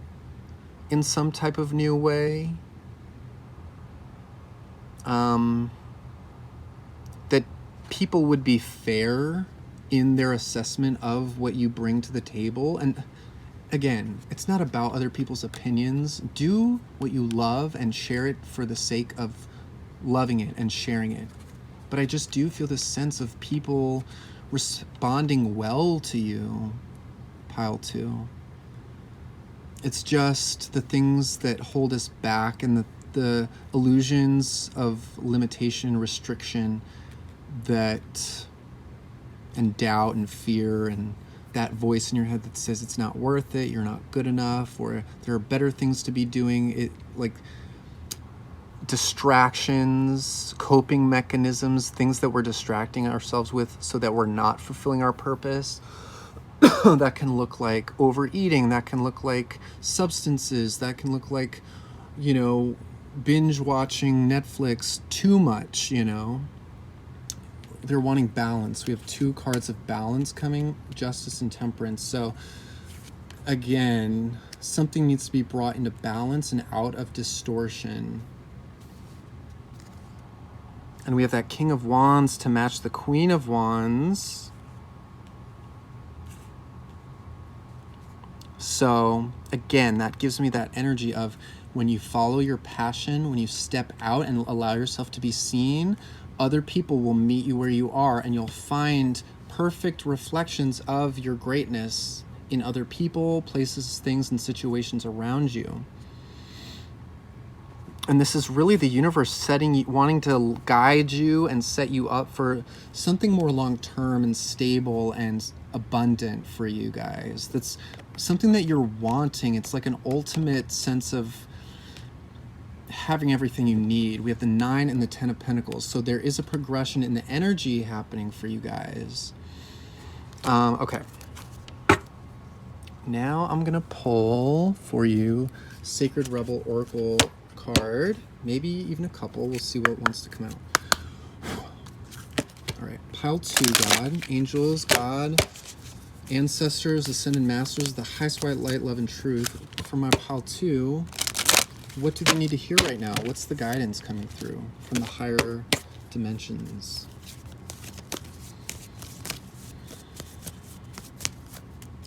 in some type of new way. That people would be fair in their assessment of what you bring to the table. And again, it's not about other people's opinions. Do what you love and share it for the sake of loving it and sharing it. But I just do feel this sense of people responding well to you, pile 2. It's just the things that hold us back and the illusions of limitation, restriction, that, and doubt and fear, and that voice in your head that says it's not worth it, you're not good enough, or there are better things to be doing. It, like distractions, coping mechanisms, things that we're distracting ourselves with so that we're not fulfilling our purpose. That can look like overeating, that can look like substances, that can look like, you know, binge watching Netflix too much, you know. They're wanting balance. We have 2 cards of balance coming, justice and temperance. So again, something needs to be brought into balance and out of distortion. And we have that King of Wands to match the Queen of Wands. So again, that gives me that energy of when you follow your passion, when you step out and allow yourself to be seen, other people will meet you where you are, and you'll find perfect reflections of your greatness in other people, places, things, and situations around you. And this is really the universe wanting to guide you and set you up for something more long-term and stable and abundant for you guys. That's something that you're wanting. It's like an ultimate sense of having everything you need. We have the 9 and the 10 of Pentacles. So there is a progression in the energy happening for you guys. Okay. Now I'm going to pull for you Sacred Rebel Oracle card, maybe even a couple. We'll see what wants to come out. All right, pile 2, God, angels, God, ancestors, ascended masters, the highest white light, love, and truth. For my pile 2, what do they need to hear right now? What's the guidance coming through from the higher dimensions?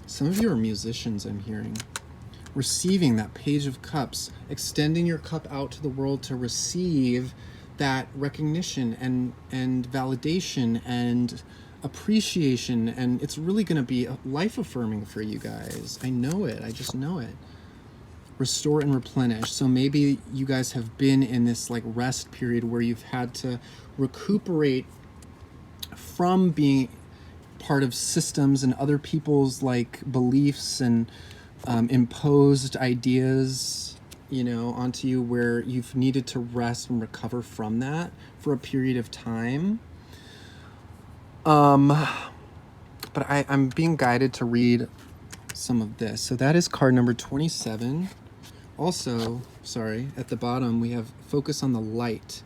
Some of you are musicians, I'm hearing. Receiving that Page of Cups, extending your cup out to the world to receive that recognition and validation and appreciation, and it's really going to be life affirming for you guys. I know it. I just know it. Restore and replenish. So maybe you guys have been in this like rest period where you've had to recuperate from being part of systems and other people's like beliefs and imposed ideas, you know, onto you, where you've needed to rest and recover from that for a period of time. But I'm being guided to read some of this. So that is card number 27. Also, sorry, at the bottom we have focus on the light.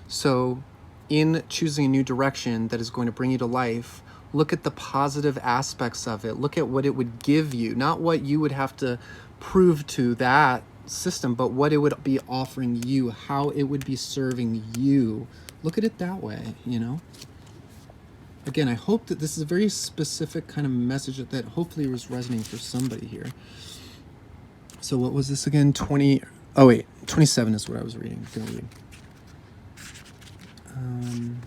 So in choosing a new direction that is going to bring you to life, look at the positive aspects of it. Look at what it would give you, not what you would have to prove to that system, but what it would be offering you, how it would be serving you. Look at it that way, you know? Again, I hope that this is a very specific kind of message that hopefully was resonating for somebody here. So what was this again? 27 is what I was reading. Gonna read. Um,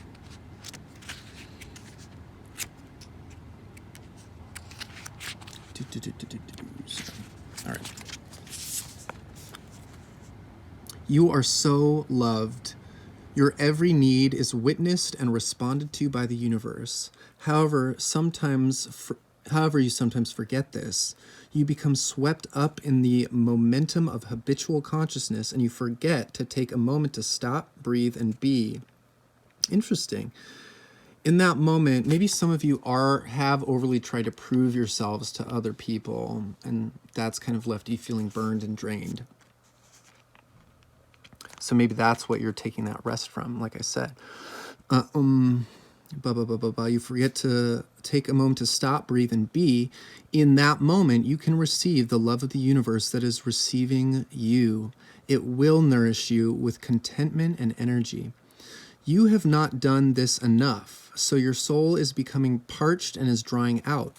All right. You are so loved. Your every need is witnessed and responded to by the universe. However, you sometimes forget this. You become swept up in the momentum of habitual consciousness and you forget to take a moment to stop, breathe, and be. Interesting. In that moment, maybe some of you have overly tried to prove yourselves to other people, and that's kind of left you feeling burned and drained. So maybe that's what you're taking that rest from, like I said. You forget to take a moment to stop, breathe, and be. In that moment, you can receive the love of the universe that is receiving you. It will nourish you with contentment and energy. You have not done this enough, so your soul is becoming parched and is drying out.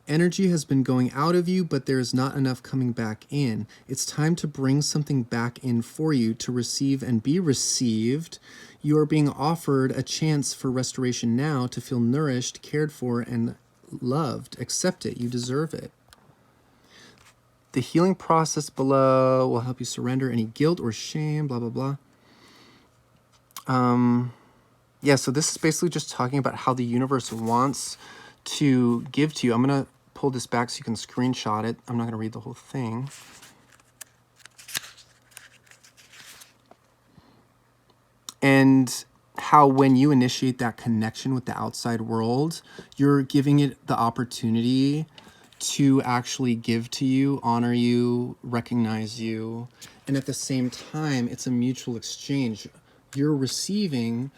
Energy has been going out of you, but there is not enough coming back in. It's time to bring something back in for you to receive and be received. You are being offered a chance for restoration now to feel nourished, cared for, and loved. Accept it. You deserve it. The healing process below will help you surrender any guilt or shame, blah, blah, blah. Yeah, so this is basically just talking about how the universe wants to give to you. I'm going to pull this back so you can screenshot it. I'm not going to read the whole thing. And how when you initiate that connection with the outside world, you're giving it the opportunity to actually give to you, honor you, recognize you. And at the same time, it's a mutual exchange. You're receiving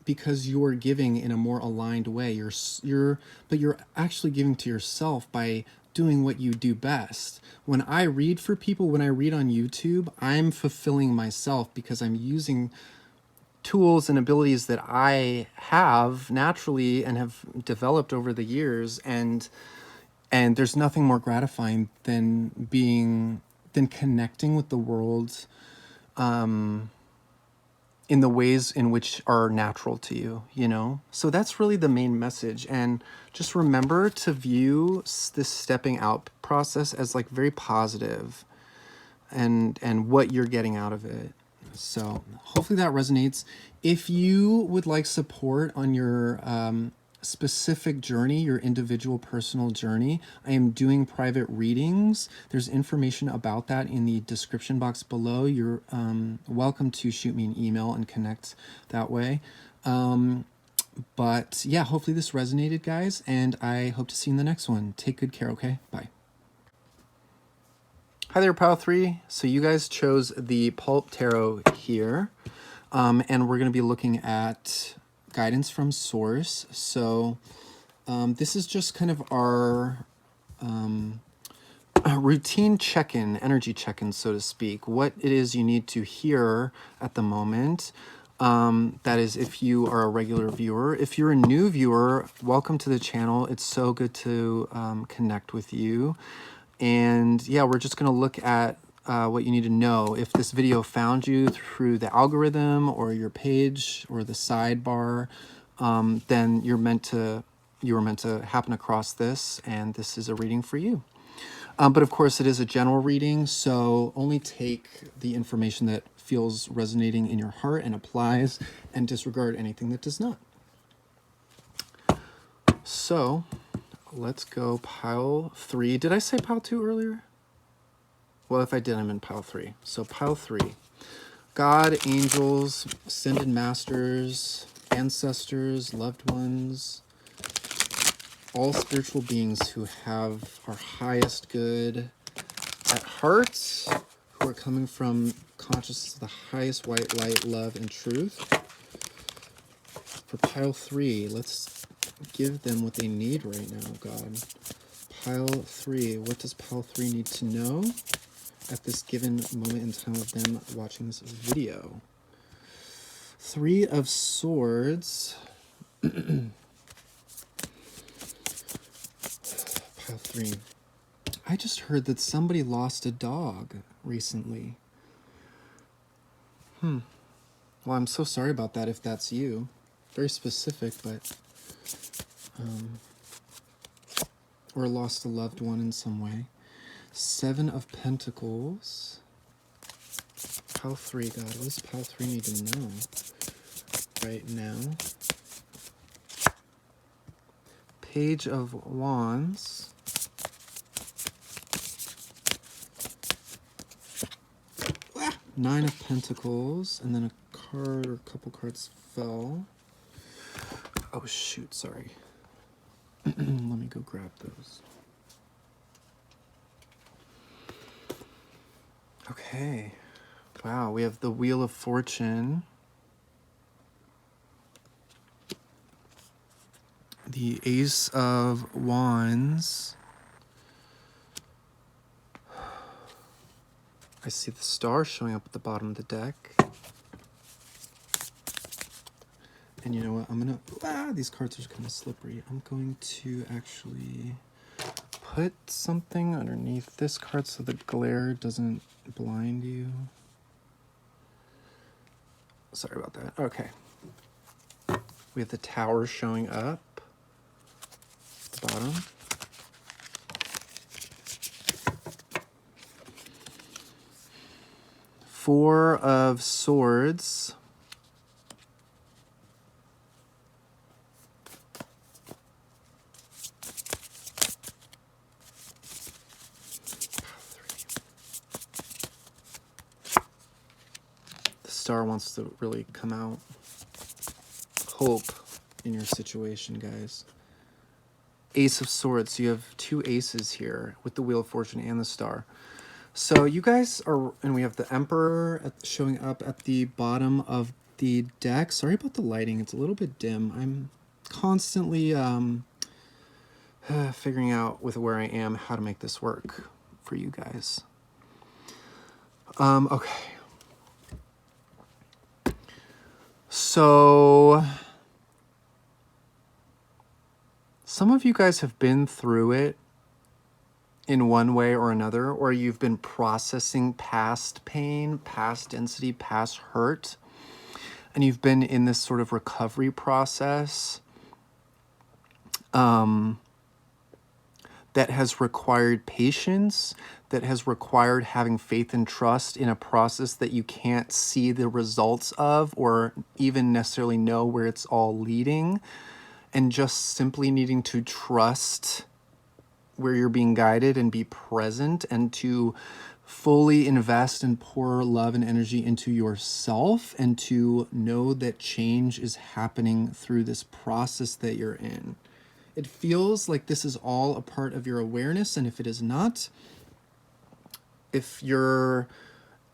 because you're giving in a more aligned way. But you're actually giving to yourself by doing what you do best. When I read for people, when I read on YouTube, I'm fulfilling myself because I'm using tools and abilities that I have naturally and have developed over the years, and there's nothing more gratifying than connecting with the world in the ways in which are natural to you, you know? So that's really the main message. And just remember to view this stepping out process as like very positive and what you're getting out of it. So hopefully that resonates. If you would like support on your specific journey, your individual personal journey, I am doing private readings. There's information about that in the description box below. You're welcome to shoot me an email and connect that way. But yeah, hopefully this resonated, guys, and I hope to see you in the next one. Take good care, okay? Bye. Hi there, Pile 3. So you guys chose the Pulp Tarot here, and we're going to be looking at guidance from Source. So this is just kind of our routine check-in, energy check-in, so to speak. What it is you need to hear at the moment. That is, if you are a regular viewer. If you're a new viewer, welcome to the channel. It's so good to connect with you. And yeah, we're just going to look at what you need to know. If this video found you through the algorithm or your page or the sidebar, then you were meant to happen across this, and this is a reading for you. But of course, it is a general reading, so only take the information that feels resonating in your heart and applies, and disregard anything that does not. So let's go pile 3. Did I say pile 2 earlier? Well, if I did, I'm in pile 3. So pile 3. God, angels, ascended masters, ancestors, loved ones, all spiritual beings who have our highest good at heart, who are coming from consciousness of the highest white light, love, and truth. For pile 3, let's give them what they need right now, God. Pile 3, what does pile 3 need to know at this given moment in time of them watching this video? 3 of Swords. Pile 3. I just heard that somebody lost a dog recently. Well, I'm so sorry about that if that's you. very specific, but or lost a loved one in some way. 7 of Pentacles. Pile 3, God, what does Pile 3 need to know right now? Page of Wands. Ah! 9 of Pentacles, and then a card or a couple cards fell. Oh shoot, sorry. Let me go grab those. Okay. Wow, we have the Wheel of Fortune. The Ace of Wands. I see the Star showing up at the bottom of the deck. And you know what? I'm going to... these cards are kind of slippery. I'm going to actually put something underneath this card so the glare doesn't blind you. Sorry about that. Okay. We have the Tower showing up at the bottom. Four of Swords. The Star wants to really come out. Hope in your situation, guys. Ace of Swords. So you have 2 aces here with the Wheel of Fortune and the Star. So you guys are, and we have the Emperor showing up at the bottom of the deck. Sorry about the lighting. It's a little bit dim. I'm constantly figuring out with where I am how to make this work for you guys. Okay. So some of you guys have been through it in one way or another, or you've been processing past pain, past density, past hurt, and you've been in this sort of recovery process that has required patience, that has required having faith and trust in a process that you can't see the results of or even necessarily know where it's all leading, and just simply needing to trust where you're being guided and be present and to fully invest and pour love and energy into yourself and to know that change is happening through this process that you're in. It feels like this is all a part of your awareness, and if it is not, if you're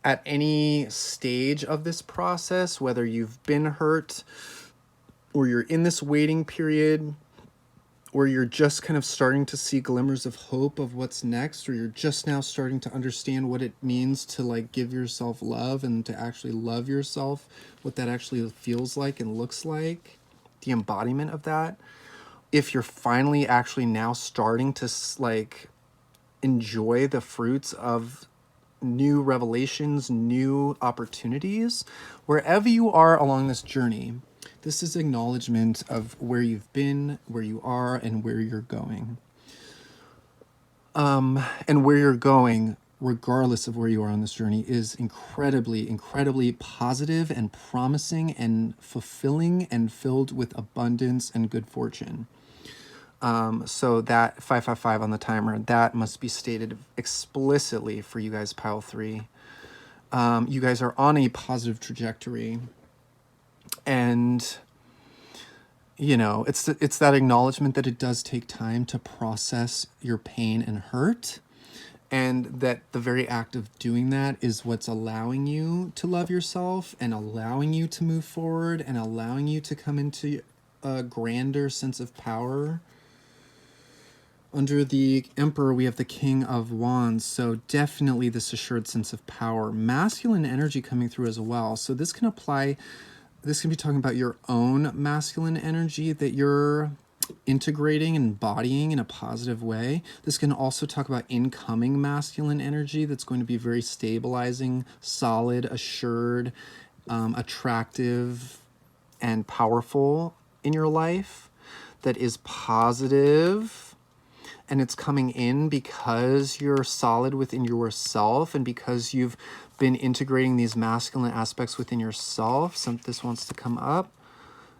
at any stage of this process, whether you've been hurt or you're in this waiting period, or you're just kind of starting to see glimmers of hope of what's next, or you're just now starting to understand what it means to like give yourself love and to actually love yourself, what that actually feels like and looks like, the embodiment of that. If you're finally actually now starting to like enjoy the fruits of new revelations, new opportunities, wherever you are along this journey, this is acknowledgement of where you've been, where you are, and where you're going. And where you're going, regardless of where you are on this journey, is incredibly, incredibly positive and promising and fulfilling and filled with abundance and good fortune. So that 555 on the timer, that must be stated explicitly for you guys, pile 3. You guys are on a positive trajectory. And, you know, it's that acknowledgement that it does take time to process your pain and hurt, and that the very act of doing that is what's allowing you to love yourself and allowing you to move forward and allowing you to come into a grander sense of power. Under the Emperor, we have the King of Wands, so definitely this assured sense of power. Masculine energy coming through as well, so this can apply... This can be talking about your own masculine energy that you're integrating and embodying in a positive way. This can also talk about incoming masculine energy that's going to be very stabilizing, solid, assured, attractive, and powerful in your life that is positive, and it's coming in because you're solid within yourself and because you've been integrating these masculine aspects within yourself. This wants to come up.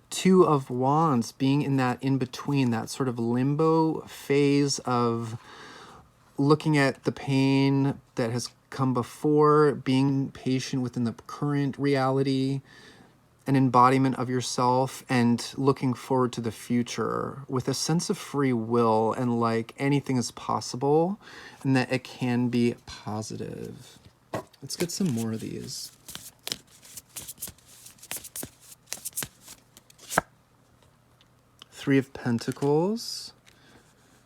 Two of Wands, being in that in-between, that sort of limbo phase of looking at the pain that has come before, being patient within the current reality, an embodiment of yourself, and looking forward to the future with a sense of free will and like anything is possible and that it can be positive. Let's get some more of these. Three of Pentacles.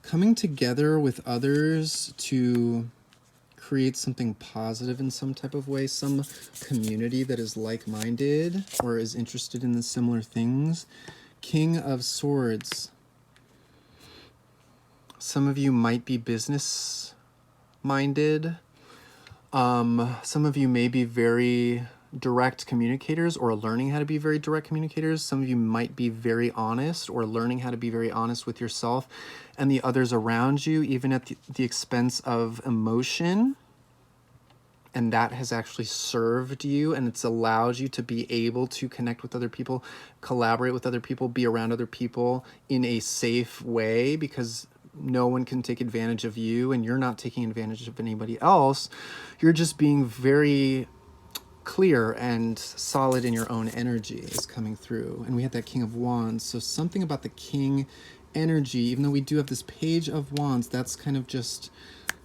Coming together with others to create something positive in some type of way, some community that is like-minded or is interested in the similar things. King of Swords. Some of you might be business-minded. Some of you may be very direct communicators or learning how to be very direct communicators. Some of you might be very honest or learning how to be very honest with yourself and the others around you, even at the expense of emotion. And that has actually served you, and it's allowed you to be able to connect with other people, collaborate with other people, be around other people in a safe way, because no one can take advantage of you and you're not taking advantage of anybody else. You're just being very clear and solid in your own energy is coming through. And we had that King of Wands. So something about the King energy, even though we do have this Page of Wands, that's kind of just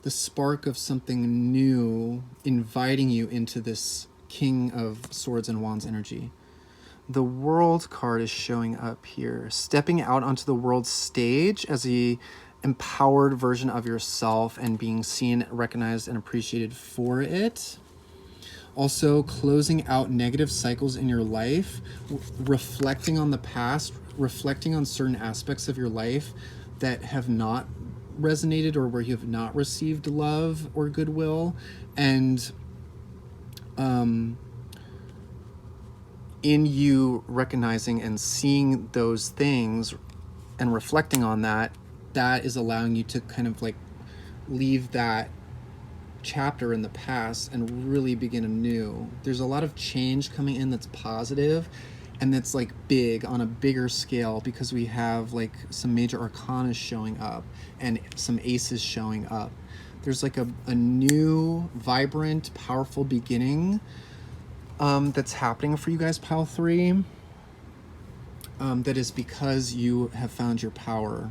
the spark of something new inviting you into this King of Swords and Wands energy. The World card is showing up here, stepping out onto the world stage as a empowered version of yourself and being seen, recognized, and appreciated for it. Also, closing out negative cycles in your life, reflecting on the past, reflecting on certain aspects of your life that have not resonated or where you have not received love or goodwill, and in you recognizing and seeing those things and reflecting on that, that is allowing you to kind of like leave that chapter in the past and really begin anew. There's a lot of change coming in that's positive and that's like big on a bigger scale, because we have like some major arcana showing up and some aces showing up. There's like a new, vibrant, powerful beginning that's happening for you guys, Pile 3. That is because you have found your power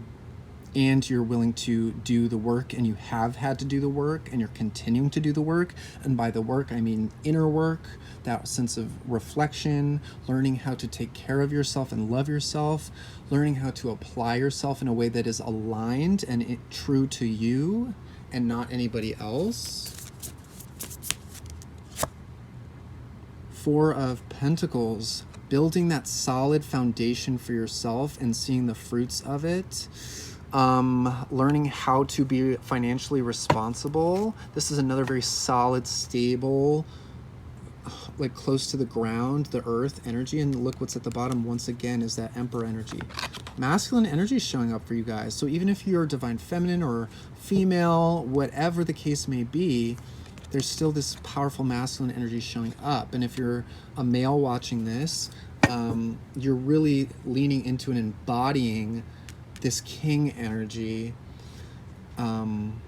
and you're willing to do the work, and you have had to do the work, and you're continuing to do the work. And by the work, I mean inner work, that sense of reflection, learning how to take care of yourself and love yourself, learning how to apply yourself in a way that is aligned and true to you and not anybody else. Four of Pentacles, building that solid foundation for yourself and seeing the fruits of it. Learning how to be financially responsible. This is another very solid, stable, like close to the ground, the earth energy. And look what's at the bottom once again is that Emperor energy. Masculine energy is showing up for you guys. So even if you're divine feminine or female, whatever the case may be, there's still this powerful masculine energy showing up. And if you're a male watching this, you're really leaning into and embodying this King energy in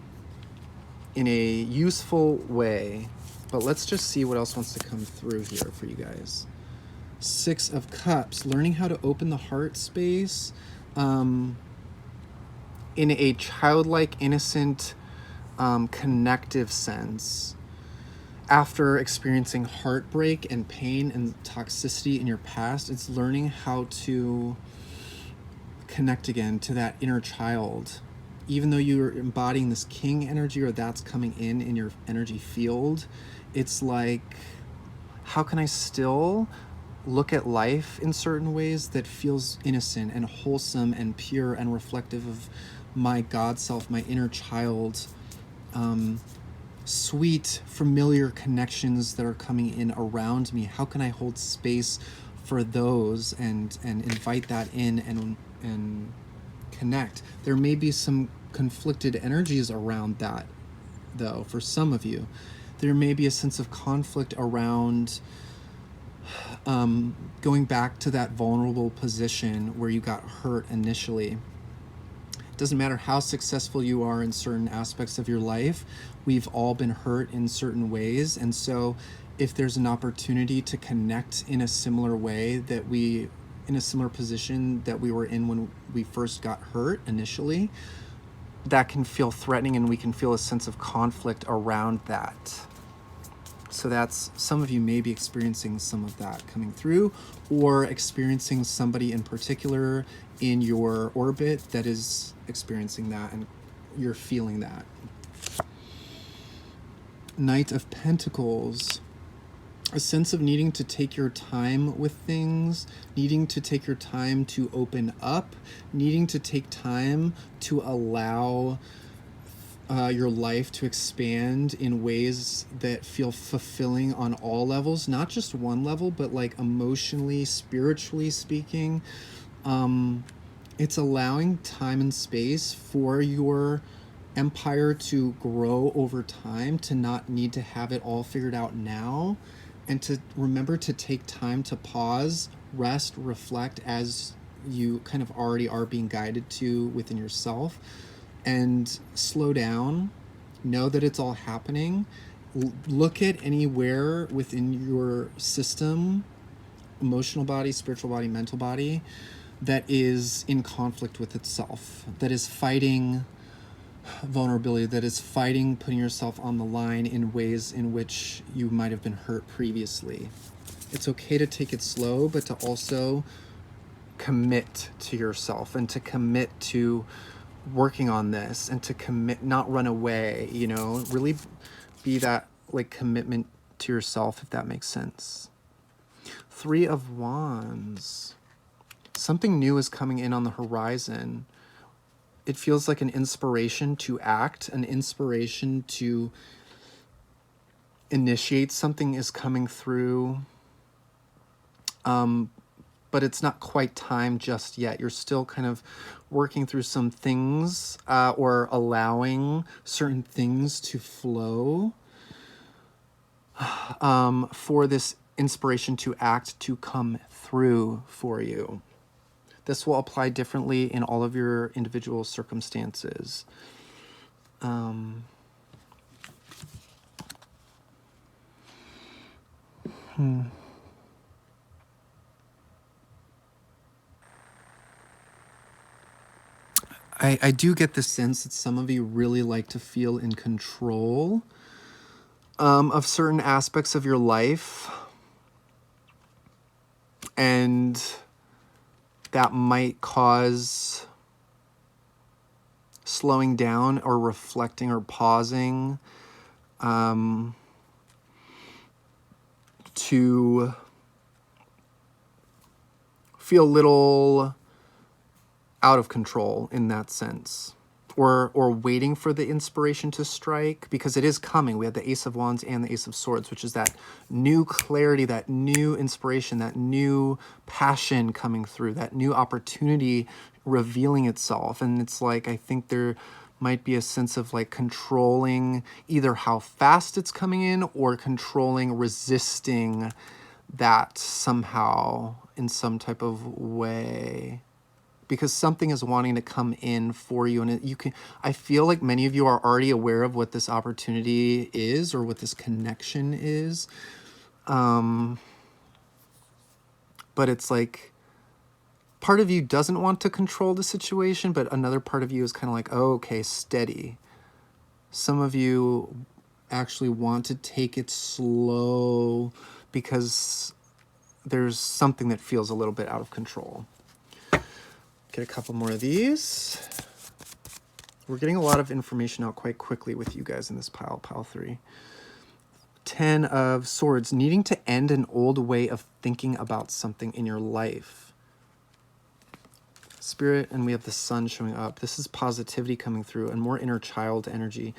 a useful way. But let's just see what else wants to come through here for you guys. Six of Cups, learning how to open the heart space in a childlike, innocent, connective sense. After experiencing heartbreak and pain and toxicity in your past, it's learning how to connect again to that inner child. Even though you're embodying this King energy, or that's coming in your energy field, it's like, how can I still look at life in certain ways that feels innocent and wholesome and pure and reflective of my God self, my inner child, sweet, familiar connections that are coming in around me? How can I hold space for those and invite that in and connect. There may be some conflicted energies around that, though, for some of you. There may be a sense of conflict around going back to that vulnerable position where you got hurt initially. It doesn't matter how successful you are in certain aspects of your life. We've all been hurt in certain ways. And so if there's an opportunity to connect in a similar way in a similar position that we were in when we first got hurt initially, that can feel threatening, and we can feel a sense of conflict around that. So that's, some of you may be experiencing some of that coming through, or experiencing somebody in particular in your orbit that is experiencing that, and you're feeling that. Knight of Pentacles. A sense of needing to take your time with things, needing to take your time to open up, needing to take time to allow your life to expand in ways that feel fulfilling on all levels, not just one level, but like emotionally, spiritually speaking. It's allowing time and space for your empire to grow over time, to not need to have it all figured out now, and to remember to take time to pause, rest, reflect as you kind of already are being guided to within yourself, and slow down, know that it's all happening. Look at anywhere within your system, emotional body, spiritual body, mental body, that is in conflict with itself, that is fighting vulnerability, that is fighting putting yourself on the line in ways in which you might have been hurt previously. It's okay to take it slow, but to also commit to yourself and to commit to working on this, and to commit, not run away, really be that like commitment to yourself, if that makes sense. 3 of Wands. Something new is coming in on the horizon. It feels like an inspiration to act, an inspiration to initiate something is coming through. But it's not quite time just yet. You're still kind of working through some things, or allowing certain things to flow for this inspiration to act to come through for you. This will apply differently in all of your individual circumstances. I do get the sense that some of you really like to feel in control of certain aspects of your life, and that might cause slowing down or reflecting or pausing to feel a little out of control in that sense, or waiting for the inspiration to strike, because it is coming. We have the Ace of Wands and the Ace of Swords, which is that new clarity, that new inspiration, that new passion coming through, that new opportunity revealing itself. And it's like, I think there might be a sense of like controlling either how fast it's coming in, or controlling, resisting that somehow in some type of way, because something is wanting to come in for you. And I feel like many of you are already aware of what this opportunity is, or what this connection is. But it's like, part of you doesn't want to control the situation, but another part of you is kind of like, oh, okay, steady. Some of you actually want to take it slow because there's something that feels a little bit out of control. Get a couple more of these. We're getting a lot of information out quite quickly with you guys in this pile 3. 10 of Swords, needing to end an old way of thinking about something in your life. Spirit, and we have the Sun showing up. This is positivity coming through and more inner child energy,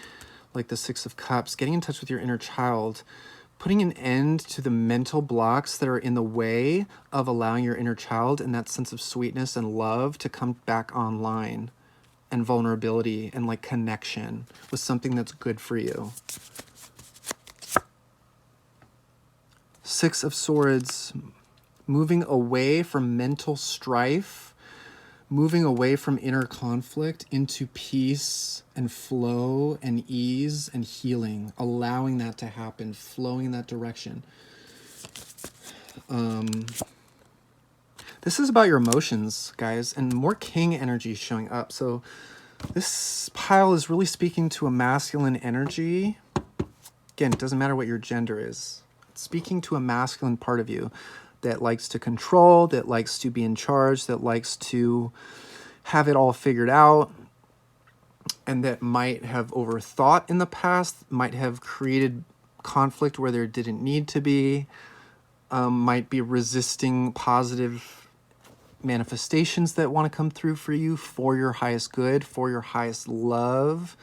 like the 6 of Cups. Getting in touch with your inner child, putting an end to the mental blocks that are in the way of allowing your inner child and that sense of sweetness and love to come back online, and vulnerability and like connection with something that's good for you. Six of Swords, moving away from mental strife, moving away from inner conflict into peace and flow and ease and healing, allowing that to happen, flowing in that direction. This is about your emotions, guys, and more king energy showing up. So this pile is really speaking to a masculine energy. Again, it doesn't matter what your gender is. It's speaking to a masculine part of you that likes to control, that likes to be in charge, that likes to have it all figured out, and that might have overthought in the past, might have created conflict where there didn't need to be, might be resisting positive manifestations that want to come through for you for your highest good, for your highest love.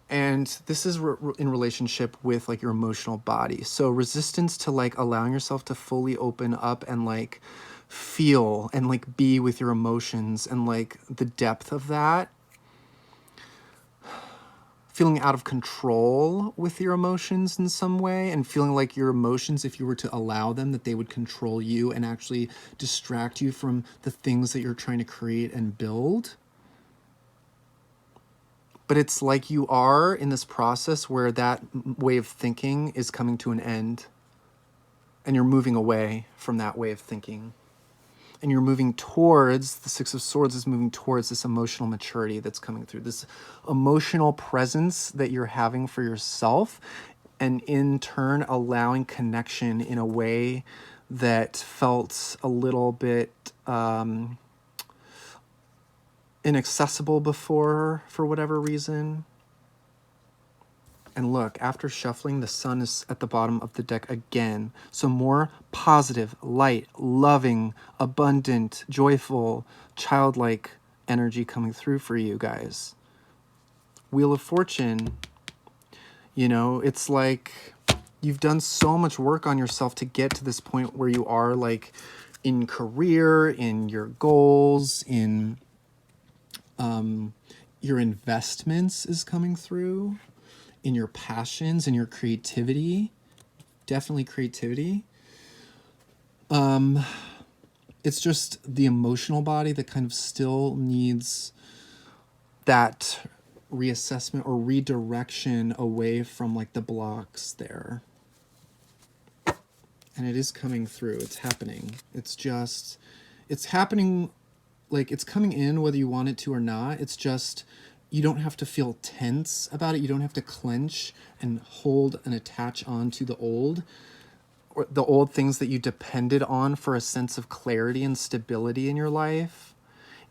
And this is in relationship with like your emotional body. So resistance to like allowing yourself to fully open up and like feel and like be with your emotions and like the depth of that. Feeling out of control with your emotions in some way, and feeling like your emotions, if you were to allow them, that they would control you and actually distract you from the things that you're trying to create and build. But it's like you are in this process where that way of thinking is coming to an end, and you're moving away from that way of thinking. And you're moving towards, the Six of Swords is moving towards this emotional maturity that's coming through, this emotional presence that you're having for yourself, and in turn allowing connection in a way that felt a little bit inaccessible before for whatever reason. And look, after shuffling, the sun is at the bottom of the deck again. So more positive, light, loving, abundant, joyful, childlike energy coming through for you guys. Wheel of Fortune, you know, it's like you've done so much work on yourself to get to this point where you are like in career, in your goals, in your investments is coming through, in your passions and your creativity. Definitely creativity. It's just the emotional body that kind of still needs that reassessment or redirection away from like the blocks there. And it is coming through. It's happening. It's happening, like it's coming in whether you want it to or not. It's just, you don't have to feel tense about it. You don't have to clench and hold and attach on to the old, or the old things that you depended on for a sense of clarity and stability in your life.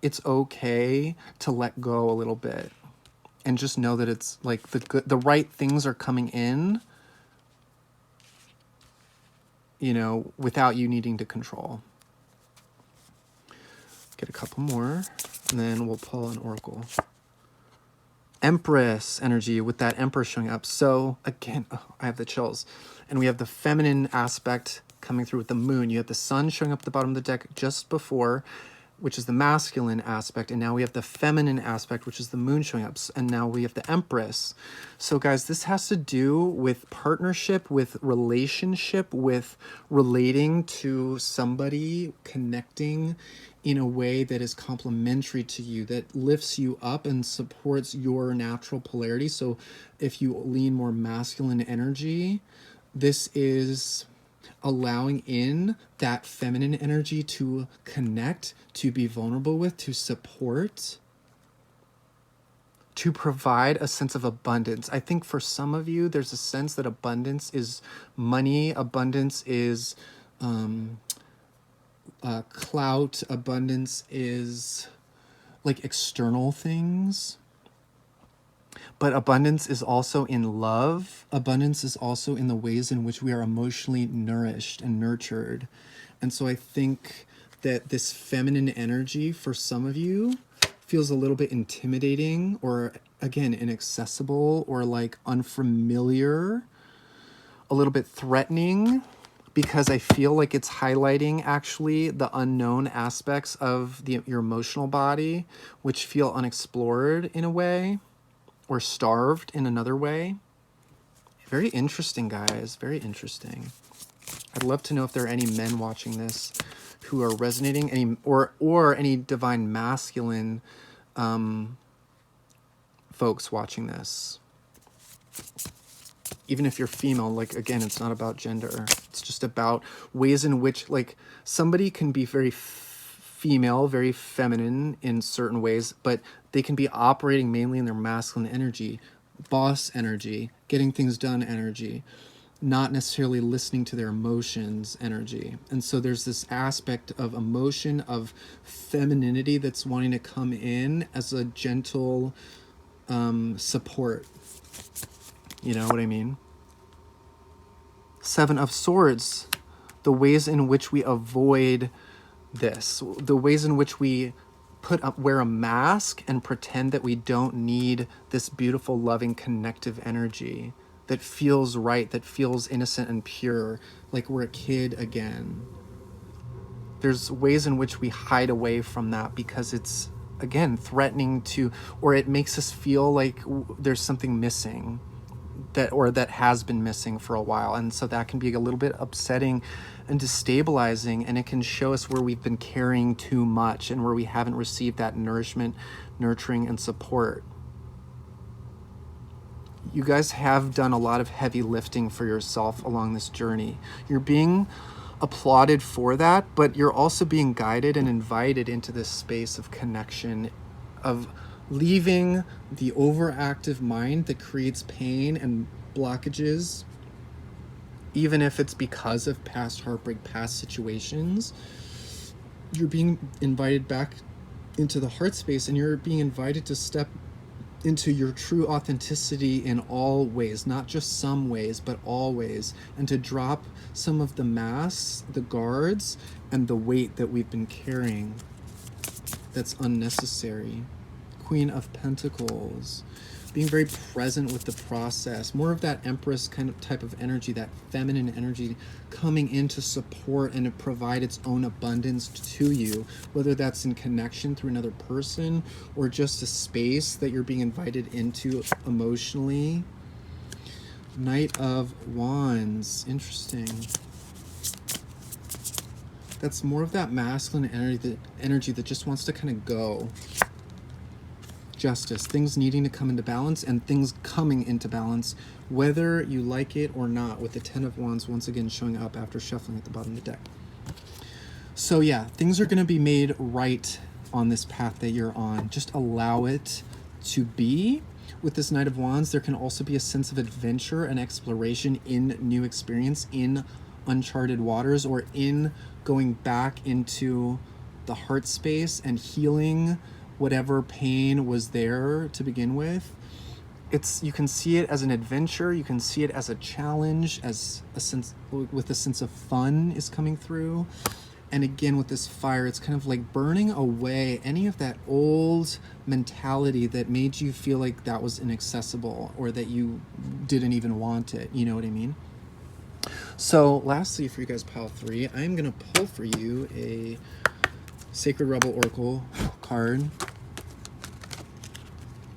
It's okay to let go a little bit and just know that it's like the right things are coming in, you know, without you needing to control. Get a couple more, and then we'll pull an oracle. Empress energy with that Emperor showing up. So again, I have the chills. And we have the feminine aspect coming through with the moon. You have the sun showing up at the bottom of the deck just before, which is the masculine aspect. And now we have the feminine aspect, which is the moon showing up. And now we have the Empress. So guys, this has to do with partnership, with relationship, with relating to somebody, connecting in a way that is complementary to you, that lifts you up and supports your natural polarity. So if you lean more masculine energy, this is allowing in that feminine energy to connect, to be vulnerable with, to support, to provide a sense of abundance. I think for some of you, there's a sense that abundance is money, abundance is clout, abundance is like external things. But abundance is also in love. Abundance is also in the ways in which we are emotionally nourished and nurtured. And so I think that this feminine energy for some of you feels a little bit intimidating, or again, inaccessible, or like unfamiliar, a little bit threatening because I feel like it's highlighting actually the unknown aspects of your emotional body, which feel unexplored in a way or starved in another way. Very interesting, guys. Very interesting. I'd love to know if there are any men watching this who are resonating, or any divine masculine folks watching this. Even if you're female, like, again, it's not about gender. It's just about ways in which, like, somebody can be very female, very feminine in certain ways, but they can be operating mainly in their masculine energy, boss energy, getting things done energy, not necessarily listening to their emotions energy. And so there's this aspect of emotion, of femininity that's wanting to come in as a gentle support. You know what I mean? Seven of Swords, the ways in which we avoid this, the ways in which we wear a mask and pretend that we don't need this beautiful, loving, connective energy that feels right, that feels innocent and pure, like we're a kid again. There's ways in which we hide away from that because it's, again, threatening to, or it makes us feel like there's something missing, that has been missing for a while. And so that can be a little bit upsetting and destabilizing, and it can show us where we've been carrying too much and where we haven't received that nourishment, nurturing, and support. You guys have done a lot of heavy lifting for yourself along this journey. You're being applauded for that, but you're also being guided and invited into this space of connection, of leaving the overactive mind that creates pain and blockages, even if it's because of past heartbreak, past situations. You're being invited back into the heart space, and you're being invited to step into your true authenticity in all ways, not just some ways, but all ways, and to drop some of the masks, the guards, and the weight that we've been carrying that's unnecessary. Queen of Pentacles, being very present with the process, more of that Empress kind of type of energy, that feminine energy coming in to support and to provide its own abundance to you, whether that's in connection through another person or just a space that you're being invited into emotionally. Knight of Wands, interesting. That's more of that masculine energy that just wants to kind of go. Justice, things needing to come into balance and things coming into balance, whether you like it or not, with the Ten of Wands once again showing up after shuffling at the bottom of the deck. So yeah, things are going to be made right on this path that you're on. Just allow it to be. With this Knight of Wands, there can also be a sense of adventure and exploration in new experience, in uncharted waters, or in going back into the heart space and healing whatever pain was there to begin with. You can see it as an adventure, you can see it as a challenge, as a sense, with a sense of fun is coming through. And again, with this fire, it's kind of like burning away any of that old mentality that made you feel like that was inaccessible or that you didn't even want it. You know what I mean? So lastly, for you guys, pile 3, I'm going to pull for you a Sacred Rebel Oracle card.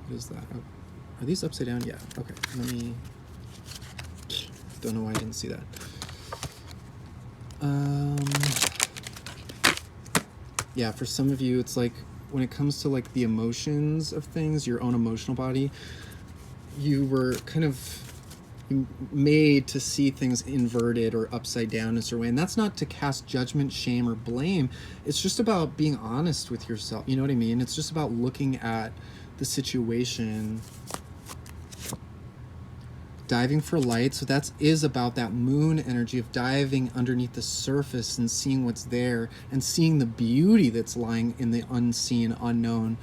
What is that? Oh, are these upside down? Yeah. Okay. Let me... Don't know why I didn't see that. Yeah, for some of you, it's like when it comes to like the emotions of things, your own emotional body, you were kind of made to see things inverted or upside down in a certain way. And that's not to cast judgment, shame, or blame. It's just about being honest with yourself. You know what I mean? It's just about looking at the situation, diving for light. So that is about that moon energy of diving underneath the surface and seeing what's there and seeing the beauty that's lying in the unseen, unknown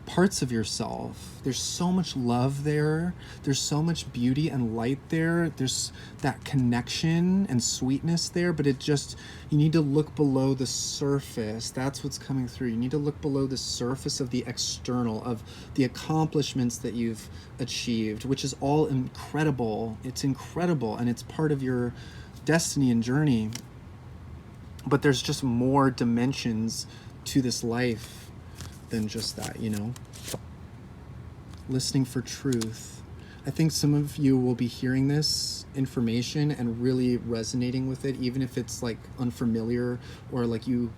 parts of yourself. There's so much love there. There's so much beauty and light there. There's that connection and sweetness there, but you need to look below the surface. That's what's coming through. You need to look below the surface of the external, of the accomplishments that you've achieved, which is all incredible. It's incredible, and it's part of your destiny and journey. But there's just more dimensions to this life than just that, you know? Listening for truth. I think some of you will be hearing this information and really resonating with it, even if it's like unfamiliar, or like you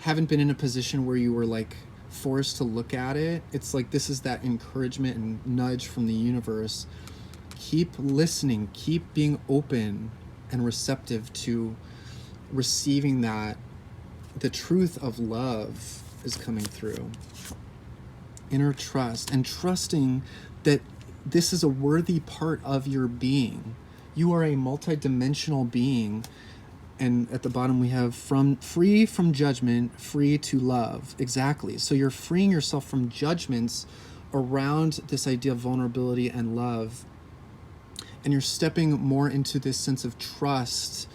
haven't been in a position where you were like forced to look at it. It's like this is that encouragement and nudge from the universe. Keep listening, keep being open and receptive to receiving that. The truth of love is coming through. Inner trust, and trusting that this is a worthy part of your being. You are a multidimensional being. And at the bottom we have free from judgment, free to love. Exactly. So you're freeing yourself from judgments around this idea of vulnerability and love. And you're stepping more into this sense of trust,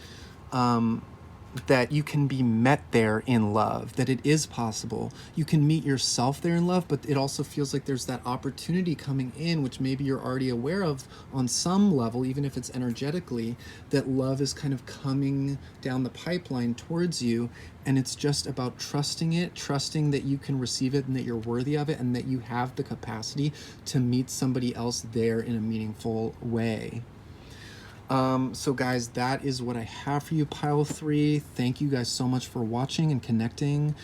that you can be met there in love, that it is possible. You can meet yourself there in love, but it also feels like there's that opportunity coming in, which maybe you're already aware of on some level, even if it's energetically, that love is kind of coming down the pipeline towards you. And it's just about trusting it, trusting that you can receive it and that you're worthy of it, and that you have the capacity to meet somebody else there in a meaningful way. So guys, that is what I have for you, pile 3. Thank you guys so much for watching and connecting.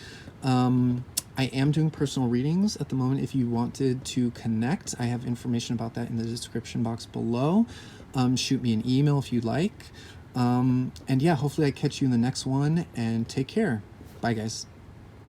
I am doing personal readings at the moment. If you wanted to connect, I have information about that in the description box below. Shoot me an email if you'd like. And yeah, hopefully I catch you in the next one, and take care. Bye guys.